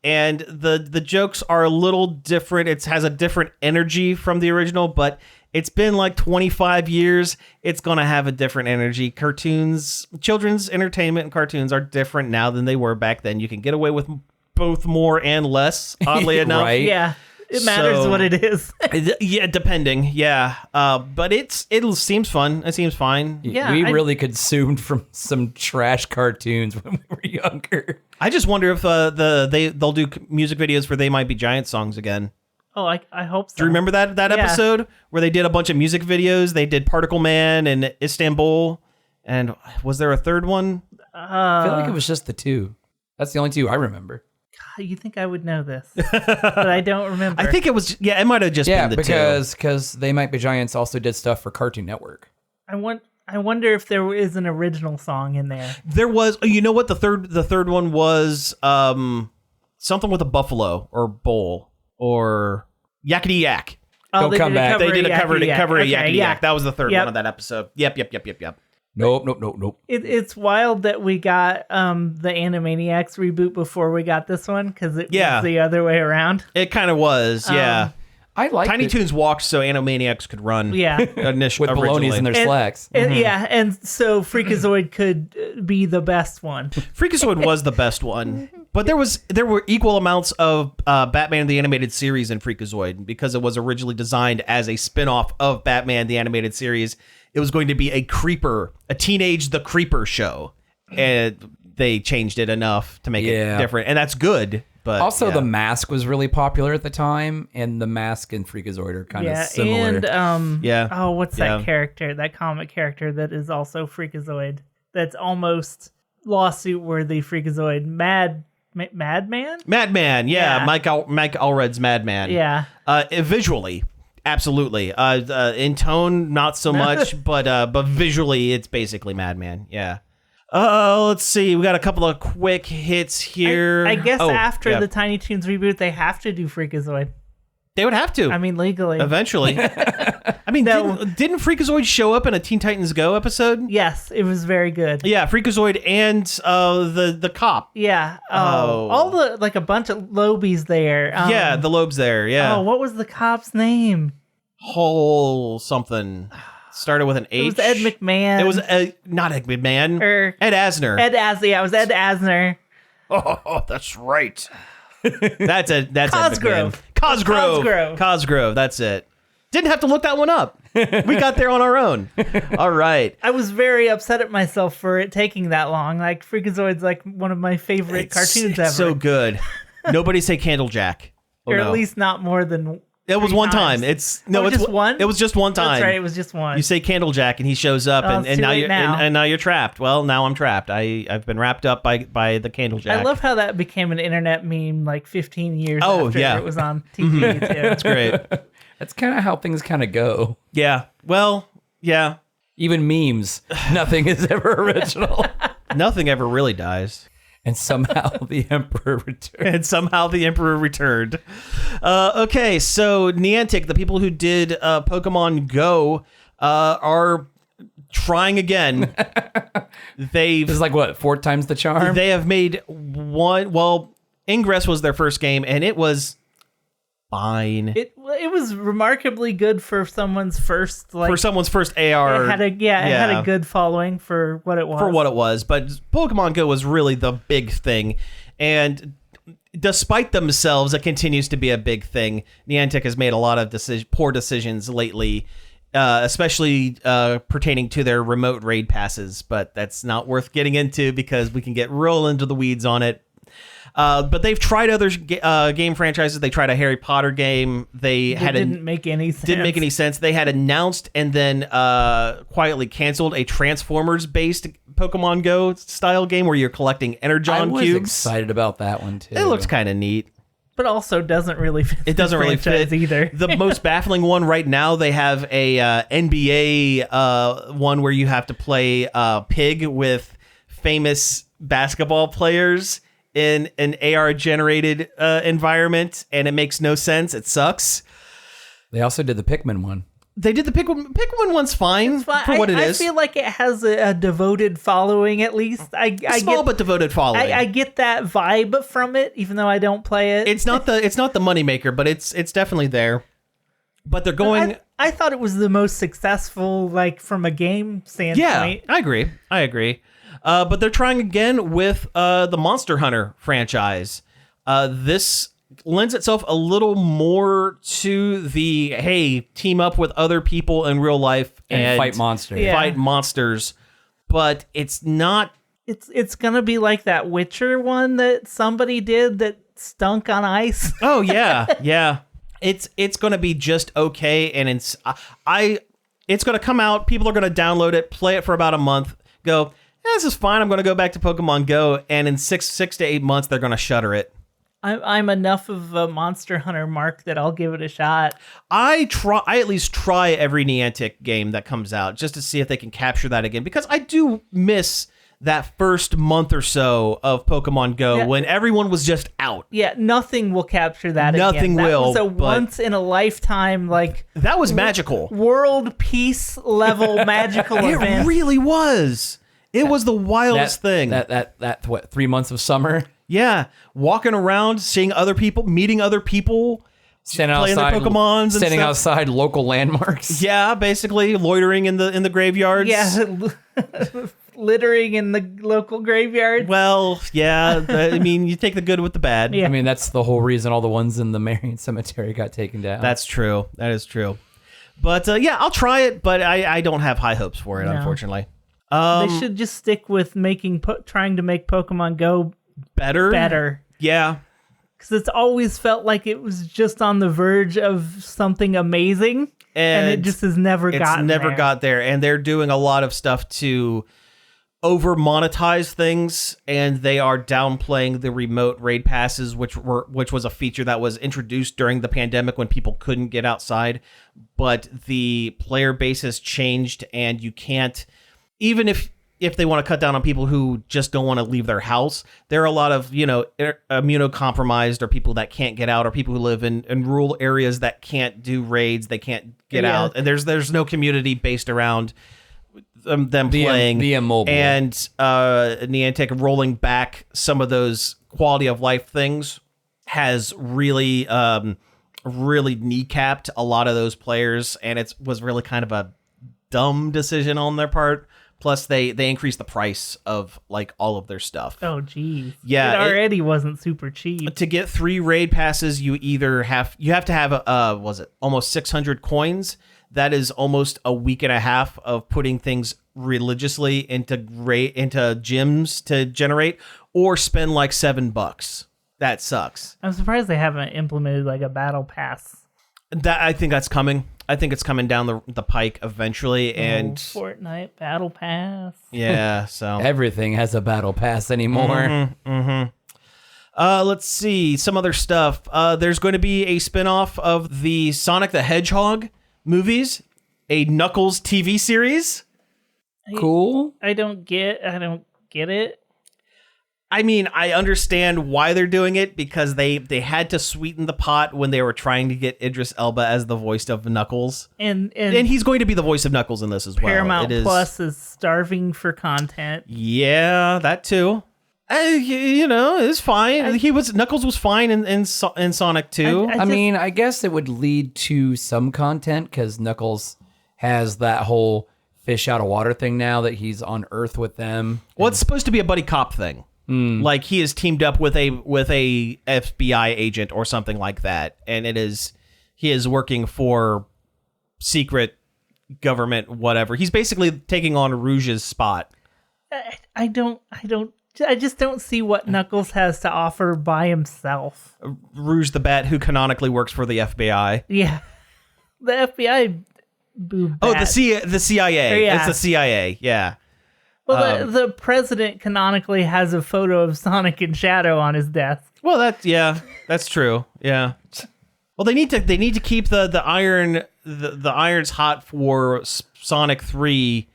Speaker 1: And the jokes are a little different. It has a different energy from the original, but it's been like 25 years. It's going to have a different energy. Cartoons, children's entertainment and cartoons are different now than they were back then. You can get away with both more and less, oddly enough.
Speaker 4: Right.
Speaker 2: Yeah. It matters
Speaker 1: So-
Speaker 2: what it is.
Speaker 1: Yeah, depending. Yeah. But it seems fun. It seems fine.
Speaker 2: Yeah,
Speaker 4: we
Speaker 2: I-
Speaker 4: really consumed from some trash cartoons when we were younger.
Speaker 1: I just wonder if they'll do music videos for They Might Be Giant songs again.
Speaker 2: Oh, I hope so.
Speaker 1: Do you remember that
Speaker 2: Yeah.
Speaker 1: episode where they did a bunch of music videos? They did Particle Man and Istanbul. And was there a third one?
Speaker 4: I feel like it was just the two. That's the only two I remember.
Speaker 2: You think I would know this, but I don't remember.
Speaker 1: I think it was, it might have just
Speaker 4: Yeah,
Speaker 1: been the two.
Speaker 4: because They Might Be Giants also did stuff for Cartoon Network.
Speaker 2: I wonder if there is an original song in there.
Speaker 1: There was, you know what? The third one was something with a buffalo or bull or yakety yak.
Speaker 2: Oh,
Speaker 4: Don't come back.
Speaker 1: They did a cover of
Speaker 2: Okay,
Speaker 1: yakety
Speaker 2: yeah.
Speaker 1: yak. That was the third
Speaker 2: Yep.
Speaker 1: one of that episode. Yep.
Speaker 4: Nope.
Speaker 2: It's wild that we got the Animaniacs reboot before we got this one because it
Speaker 1: Yeah.
Speaker 2: was the other way around.
Speaker 1: It kind of was, yeah.
Speaker 4: I like
Speaker 1: Tiny Toons walked so Animaniacs could run.
Speaker 2: Yeah.
Speaker 1: Initially,
Speaker 4: with balonies in their
Speaker 2: And-
Speaker 4: slacks.
Speaker 2: And, yeah, and so Freakazoid could be the best one.
Speaker 1: Freakazoid was the best one, but there were equal amounts of Batman the Animated Series in Freakazoid because it was originally designed as a spin-off of Batman the Animated Series. It was going to be a Teenage the Creeper show, and they changed it enough to make it different, and that's good. But
Speaker 4: Also,
Speaker 1: yeah.
Speaker 4: The Mask was really popular at the time, and The Mask and Freakazoid are kind of
Speaker 2: Yeah,
Speaker 4: similar.
Speaker 2: and
Speaker 1: Yeah.
Speaker 2: oh, what's that
Speaker 1: Yeah.
Speaker 2: character? That comic character that is also Freakazoid. That's almost lawsuit worthy. Freakazoid, Madman.
Speaker 1: Madman, yeah,
Speaker 2: Yeah.
Speaker 1: Mike Allred's Madman.
Speaker 2: Yeah,
Speaker 1: Visually, absolutely. In tone, not so much, but visually, it's basically Madman. Yeah. Let's see. We got a couple of quick hits here.
Speaker 2: I guess
Speaker 1: Oh,
Speaker 2: after
Speaker 1: yeah.
Speaker 2: the Tiny Toons reboot, they have to do Freakazoid.
Speaker 1: they would have to
Speaker 2: I mean, legally.
Speaker 1: eventually. I mean,
Speaker 2: No.
Speaker 1: didn't Freakazoid show up in a Teen Titans Go episode?
Speaker 2: Yes, it was very good.
Speaker 1: Yeah, Freakazoid and the cop.
Speaker 2: Yeah.
Speaker 1: Oh.
Speaker 2: All the like a bunch of Lobies there.
Speaker 1: Yeah, the Lobes there. Yeah.
Speaker 2: Oh, what was the cop's name?
Speaker 1: Whole something. Started with an H.
Speaker 2: It was Ed McMahon.
Speaker 1: It was not Ed McMahon.
Speaker 2: Or-
Speaker 1: Ed Asner.
Speaker 2: Ed Asner. Yeah, it was Ed Asner.
Speaker 1: Oh, that's right. that's Ed
Speaker 2: Cosgrove.
Speaker 1: McMahon. Cosgrove. Cosgrove. That's it. Didn't have to look that one up. We got there on our own. All right.
Speaker 2: I was very upset at myself for it taking that long. Like Freakazoid's like one of my favorite cartoons ever.
Speaker 1: So good. Nobody say Candlejack. Oh,
Speaker 2: or
Speaker 1: no.
Speaker 2: at least not more than
Speaker 1: It was
Speaker 2: 3
Speaker 1: one
Speaker 2: times.
Speaker 1: time. It's
Speaker 2: just one?
Speaker 1: It was just one time.
Speaker 2: That's right, it was just one.
Speaker 1: You say Candlejack and he shows up,
Speaker 2: Oh,
Speaker 1: and,
Speaker 2: it's
Speaker 1: and
Speaker 2: too
Speaker 1: now
Speaker 2: late
Speaker 1: you're
Speaker 2: now.
Speaker 1: And now you're trapped. Well, now I'm trapped. I've been wrapped up by the Candlejack.
Speaker 2: I love how that became an internet meme like 15 years
Speaker 1: Oh,
Speaker 2: after
Speaker 1: yeah.
Speaker 2: it was on TV too.
Speaker 1: That's great.
Speaker 4: That's kind of how things kind of go.
Speaker 1: Yeah. Well, yeah.
Speaker 4: Even memes, nothing is ever original.
Speaker 1: Nothing ever really dies.
Speaker 4: And somehow the Emperor returned.
Speaker 1: And somehow the Emperor returned. Okay, so Niantic, the people who did Pokemon Go, are trying again.
Speaker 4: This is like what, 4 times the charm?
Speaker 1: They have made one. Well, Ingress was their first game, and it was fine.
Speaker 2: It was remarkably good for someone's first like
Speaker 1: For someone's first AR.
Speaker 2: it had a good following for what it was.
Speaker 1: For what it was, but Pokemon Go was really the big thing, and despite themselves, it continues to be a big thing. Niantic has made a lot of poor decisions lately, especially pertaining to their remote raid passes, but that's not worth getting into because we can get real into the weeds on it. But they've tried other game franchises. They tried a Harry Potter game.
Speaker 2: Didn't make any sense.
Speaker 1: Didn't make any sense. They had announced and then quietly canceled a Transformers-based Pokemon Go style game where you're collecting Energon
Speaker 4: I was
Speaker 1: cubes.
Speaker 4: excited about that one too.
Speaker 1: It looks kind of neat.
Speaker 2: But also doesn't really fit.
Speaker 1: It doesn't
Speaker 2: the
Speaker 1: really
Speaker 2: franchise
Speaker 1: fit
Speaker 2: either.
Speaker 1: The most baffling one right now, they have a NBA one where you have to play Pig with famous basketball players in an AR generated environment, and it makes no sense. It sucks.
Speaker 4: They also did the Pikmin one.
Speaker 1: They did the Pikmin one's fine for what it is.
Speaker 2: I feel like it has a devoted following at least. I
Speaker 1: Small
Speaker 2: get,
Speaker 1: but devoted following.
Speaker 2: I get that vibe from it, even though I don't play it.
Speaker 1: It's not the moneymaker, but it's definitely there. But they're going.
Speaker 2: I thought it was the most successful, like from a game standpoint.
Speaker 1: Yeah, I agree. But they're trying again with the Monster Hunter franchise. This lends itself a little more to the, hey, team up with other people in real life and
Speaker 4: fight monsters.
Speaker 2: Yeah.
Speaker 1: Fight monsters. But it's not.
Speaker 2: It's gonna be like that Witcher one that somebody did that stunk on ice.
Speaker 1: Oh yeah, yeah. It's going to be just okay, and it's going to come out. People are going to download it, play it for about a month, go, this is fine. I'm going to go back to Pokemon Go, and in six to 8 months, they're going to shutter it.
Speaker 2: I'm enough of a Monster Hunter mark that I'll give it a shot.
Speaker 1: I at least try every Niantic game that comes out just to see if they can capture that again, because I do miss that first month or so of Pokemon Go when everyone was just out.
Speaker 2: Yeah, nothing will capture that
Speaker 1: Nothing
Speaker 2: again. That
Speaker 1: will,
Speaker 2: was a
Speaker 1: but-
Speaker 2: once in a lifetime, like,
Speaker 1: That was magical.
Speaker 2: world peace level magical event.
Speaker 1: It really was. It was the wildest thing.
Speaker 4: That what, 3 months of summer?
Speaker 1: Yeah, walking around, seeing other people, meeting other people,
Speaker 4: Standing
Speaker 1: playing
Speaker 4: outside,
Speaker 1: their Pokemons and
Speaker 4: standing
Speaker 1: stuff.
Speaker 4: outside local landmarks.
Speaker 1: Yeah, basically loitering in the graveyards.
Speaker 2: Yeah, littering in the local graveyard.
Speaker 1: Well, yeah. I mean, you take the good with the bad.
Speaker 2: Yeah.
Speaker 4: I mean, that's the whole reason all the ones in the Marion Cemetery got taken down.
Speaker 1: That's true. That is true. But yeah, I'll try it, but I don't have high hopes for it,
Speaker 2: No.
Speaker 1: unfortunately.
Speaker 2: They should just stick with trying to make Pokemon Go better.
Speaker 1: Yeah.
Speaker 2: Because it's always felt like it was just on the verge of something amazing, and it just has never gotten there.
Speaker 1: got there, and they're doing a lot of stuff to over monetize things, and they are downplaying the remote raid passes, which was a feature that was introduced during the pandemic when people couldn't get outside, but the player base has changed, and you can't, even if if they want to cut down on people who just don't want to leave their house, there are a lot of, immunocompromised or people that can't get out or people who live in rural areas that can't do raids. They can't get out. And there's no community based around them playing.
Speaker 4: The immobile.
Speaker 1: And Niantic rolling back some of those quality of life things has really, really kneecapped a lot of those players. And it was really kind of a dumb decision on their part. Plus, they increased the price of like all of their stuff.
Speaker 2: Oh, geez.
Speaker 1: Yeah,
Speaker 2: it already wasn't super cheap.
Speaker 1: To get 3 raid passes, you have to have almost 600 coins. That is almost a week and a half of putting things religiously into gyms to generate, or spend like $7. That sucks.
Speaker 2: I'm surprised they haven't implemented like a battle pass.
Speaker 1: I think that's coming. I think it's coming down the pike eventually, and
Speaker 2: Fortnite battle pass.
Speaker 1: Yeah, so
Speaker 4: everything has a battle pass anymore.
Speaker 1: Let's see some other stuff. There's going to be a spinoff of the Sonic the Hedgehog movies, a Knuckles TV series.
Speaker 4: Cool.
Speaker 2: I don't get it.
Speaker 1: I mean, I understand why they're doing it because they had to sweeten the pot when they were trying to get Idris Elba as the voice of Knuckles.
Speaker 2: And
Speaker 1: he's going to be the voice of Knuckles in this as well.
Speaker 2: Paramount Plus is starving for content.
Speaker 1: Yeah, that too. It's fine. Knuckles was fine in Sonic 2.
Speaker 4: I mean, I guess it would lead to some content because Knuckles has that whole fish out of water thing now that he's on Earth with them.
Speaker 1: Well, it's supposed to be a buddy cop thing. Like he is teamed up with a FBI agent or something like that, and he is working for secret government whatever. He's basically taking on Rouge's spot.
Speaker 2: I just don't see what Knuckles has to offer by himself.
Speaker 1: Rouge the Bat, who canonically works for the FBI.
Speaker 2: Yeah, the FBI.
Speaker 1: The CIA.
Speaker 2: Yeah.
Speaker 1: It's the CIA. Yeah.
Speaker 2: Well, the president canonically has a photo of Sonic and Shadow on his desk.
Speaker 1: Well, that's true. Yeah. Well, they need to keep the irons hot for Sonic 3,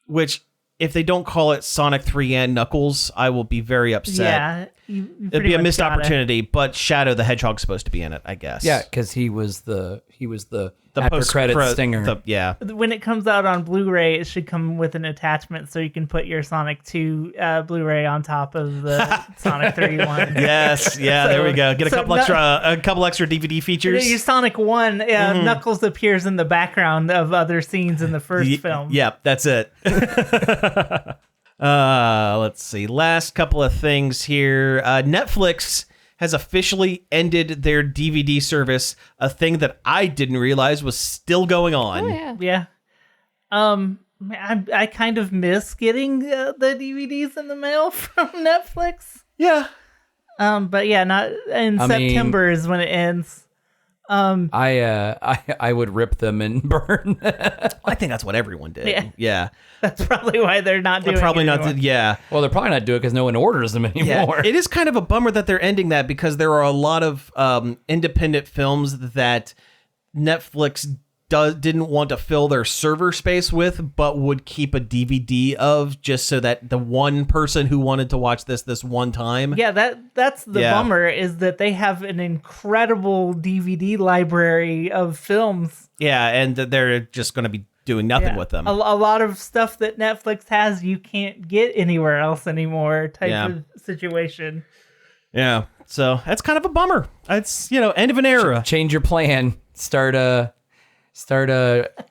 Speaker 1: which if they don't call it Sonic 3 and Knuckles, I will be very upset.
Speaker 2: Yeah,
Speaker 1: it'd be a missed opportunity. But Shadow the Hedgehog's supposed to be in it, I guess.
Speaker 4: Yeah, because he was the after credit stinger.
Speaker 1: Yeah.
Speaker 2: When it comes out on Blu-ray, it should come with an attachment so you can put your Sonic 2 Blu-ray on top of the Sonic 3 one.
Speaker 1: Yes, yeah, there we go. Get a couple extra DVD features.
Speaker 2: Your Sonic 1, Knuckles appears in the background of other scenes in the first film.
Speaker 1: Yep, that's it. Let's see. Last couple of things here. Netflix has officially ended their DVD service, a thing that I didn't realize was still going on.
Speaker 6: Oh, yeah.
Speaker 2: I kind of miss getting the DVDs in the mail from Netflix.
Speaker 1: Yeah.
Speaker 2: But yeah, not in September is when it ends.
Speaker 4: I would rip them and burn.
Speaker 1: I think that's what everyone did. Yeah.
Speaker 2: That's probably why they're not doing
Speaker 1: probably
Speaker 2: it
Speaker 1: not.
Speaker 2: anymore.
Speaker 1: Yeah.
Speaker 4: Well, they're probably not doing it because no one orders them anymore.
Speaker 1: Yeah. It is kind of a bummer that they're ending that because there are a lot of independent films that Netflix didn't want to fill their server space with, but would keep a DVD of just so that the one person who wanted to watch this one time.
Speaker 2: Yeah, that's the bummer is that they have an incredible DVD library of films.
Speaker 1: Yeah, and they're just going to be doing nothing with them.
Speaker 2: A lot of stuff that Netflix has you can't get anywhere else anymore type of situation.
Speaker 1: Yeah, so that's kind of a bummer. It's, end of an era.
Speaker 4: Change your plan. Start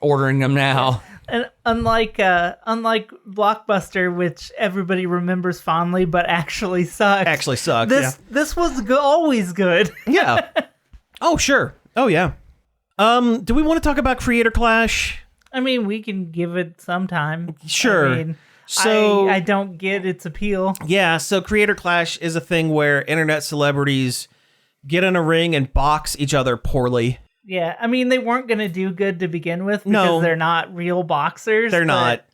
Speaker 4: ordering them now.
Speaker 2: And unlike Blockbuster, which everybody remembers fondly, but actually sucked. This was always good.
Speaker 1: Yeah. Oh, sure. Oh, yeah. Do we want to talk about Creator Clash?
Speaker 2: I mean, we can give it some time.
Speaker 1: Sure.
Speaker 2: I mean,
Speaker 1: so
Speaker 2: I don't get its appeal.
Speaker 1: Yeah. So Creator Clash is a thing where internet celebrities get in a ring and box each other poorly.
Speaker 2: Yeah, I mean, they weren't going to do good to begin with because they're not real boxers.
Speaker 1: They're not.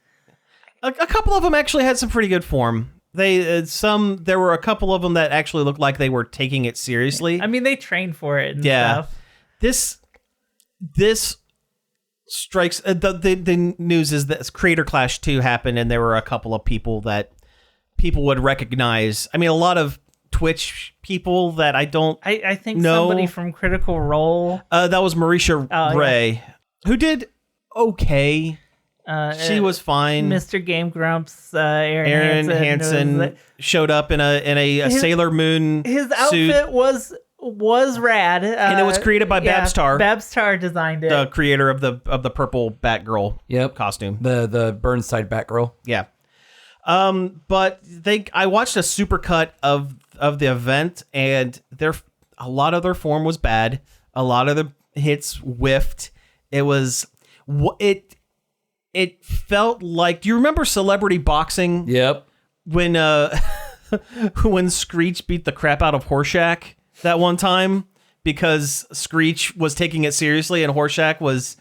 Speaker 1: A couple of them actually had some pretty good form. There were a couple of them that actually looked like they were taking it seriously.
Speaker 2: I mean, they trained for it and stuff.
Speaker 1: This strikes. The news is that Creator Clash 2 happened, and there were a couple of people that people would recognize. I mean, a lot of Twitch people that I don't.
Speaker 2: I think
Speaker 1: know.
Speaker 2: somebody from Critical Role.
Speaker 1: That was Marisha Ray, who did okay. She was fine.
Speaker 2: Mr. Game Grumps,
Speaker 1: Aaron Hansen showed up in a Sailor Moon
Speaker 2: His
Speaker 1: suit.
Speaker 2: outfit was rad,
Speaker 1: And it was created by Babstar.
Speaker 2: Babstar designed it.
Speaker 1: The creator of the purple Batgirl costume.
Speaker 4: The Burnside Batgirl.
Speaker 1: Yeah. But I watched a supercut of the event, and a lot of their form was bad. A lot of the hits whiffed. It felt like, do you remember Celebrity Boxing?
Speaker 4: Yep.
Speaker 1: When Screech beat the crap out of Horshack that one time, because Screech was taking it seriously and Horshack was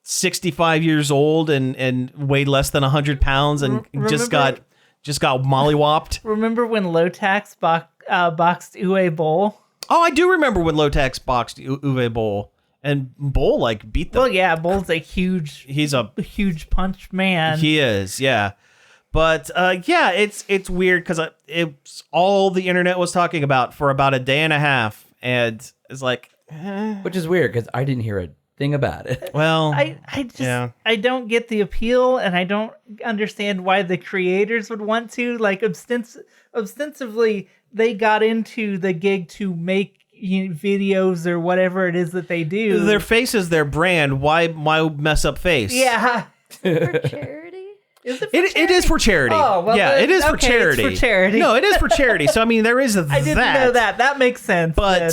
Speaker 1: 65 years old and weighed less than 100 pounds and just got mollywopped.
Speaker 2: Remember when Lotax boxed Uwe Boll?
Speaker 1: Oh, I do remember when Lotax boxed Uwe Boll. And Boll beat them.
Speaker 2: Well, yeah, Boll's he's a huge punch man.
Speaker 1: He is, yeah. But it's weird because it's all the internet was talking about for about a day and a half, and it's like,
Speaker 4: which is weird because I didn't hear a thing about it.
Speaker 1: Well,
Speaker 2: I don't get the appeal, and I don't understand why the creators would want to ostensibly they got into the gig to make videos or whatever it is that they do.
Speaker 1: Their face is their brand. Why mess up face?
Speaker 2: Yeah.
Speaker 6: For charity?
Speaker 2: Is it for charity?
Speaker 1: It is for charity.
Speaker 2: Oh, well,
Speaker 1: yeah, it is for charity.
Speaker 2: It's for charity.
Speaker 1: No, it is for charity. So I mean, there is
Speaker 2: I didn't know that. That makes sense.
Speaker 1: But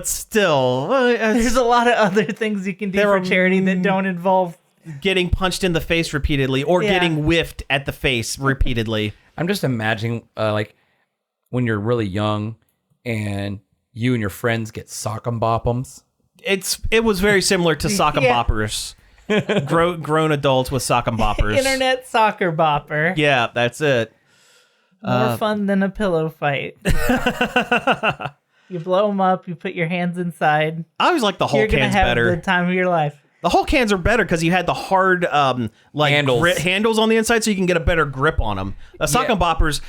Speaker 1: still,
Speaker 2: there's a lot of other things you can do for charity that don't involve
Speaker 1: getting punched in the face repeatedly or getting whiffed at the face repeatedly.
Speaker 4: I'm just imagining when you're really young and you and your friends get sock'em bop'ems.
Speaker 1: It was very similar to sock'em boppers. Grown adults with sock'em boppers.
Speaker 2: Internet soccer bopper.
Speaker 1: Yeah, that's it.
Speaker 2: More fun than a pillow fight. You blow them up. You put your hands inside.
Speaker 1: I always like the whole cans better.
Speaker 2: You're gonna have the time of your life.
Speaker 1: The whole cans are better because you had the hard handles on the inside, so you can get a better grip on them. Sock'em boppers,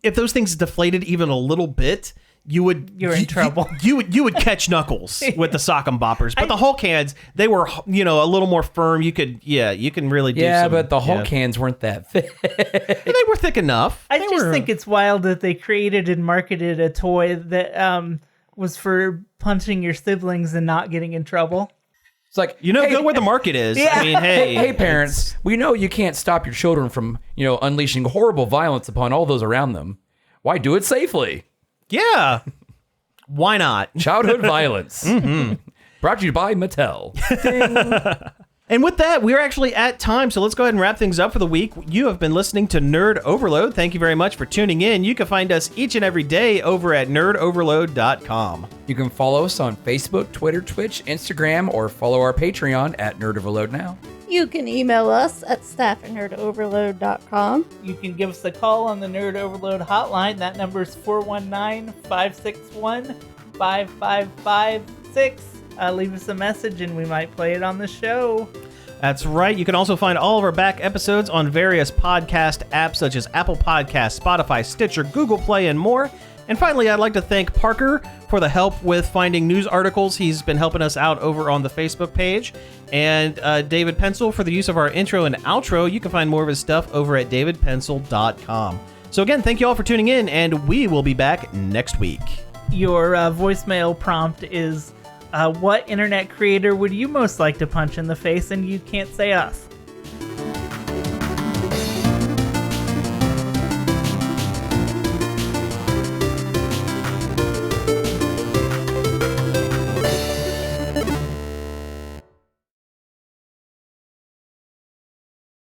Speaker 1: if those things deflated even a little bit, you're in trouble. You would catch Knuckles with the sock'em boppers, but the whole cans, they were a little more firm. You can really do.
Speaker 4: Yeah, but the whole cans weren't that thick.
Speaker 1: They were thick enough.
Speaker 2: I just think it's wild that they created and marketed a toy that was for punching your siblings and not getting in trouble.
Speaker 4: It's like,
Speaker 1: go where the market is. Yeah. I mean,
Speaker 4: hey parents, we know you can't stop your children from unleashing horrible violence upon all those around them. Why do it safely?
Speaker 1: Yeah. Why not?
Speaker 4: Childhood violence. Mm-hmm. Brought to you by Mattel.
Speaker 1: And with that, we're actually at time, so let's go ahead and wrap things up for the week. You have been listening to Nerd Overload. Thank you very much for tuning in. You can find us each and every day over at nerdoverload.com.
Speaker 4: You can follow us on Facebook, Twitter, Twitch, Instagram, or follow our Patreon at Nerd Overload Now.
Speaker 6: You can email us at staff@nerdoverload.com.
Speaker 2: You can give us a call on the Nerd Overload hotline. That number is 419-561-5556. Leave us a message and we might play it on the show.
Speaker 1: That's right. You can also find all of our back episodes on various podcast apps such as Apple Podcasts, Spotify, Stitcher, Google Play, and more. And finally, I'd like to thank Parker for the help with finding news articles. He's been helping us out over on the Facebook page. And David Pencil for the use of our intro and outro. You can find more of his stuff over at davidpencil.com. So again, thank you all for tuning in, and we will be back next week.
Speaker 2: Your voicemail prompt is, what internet creator would you most like to punch in the face? And you can't say us.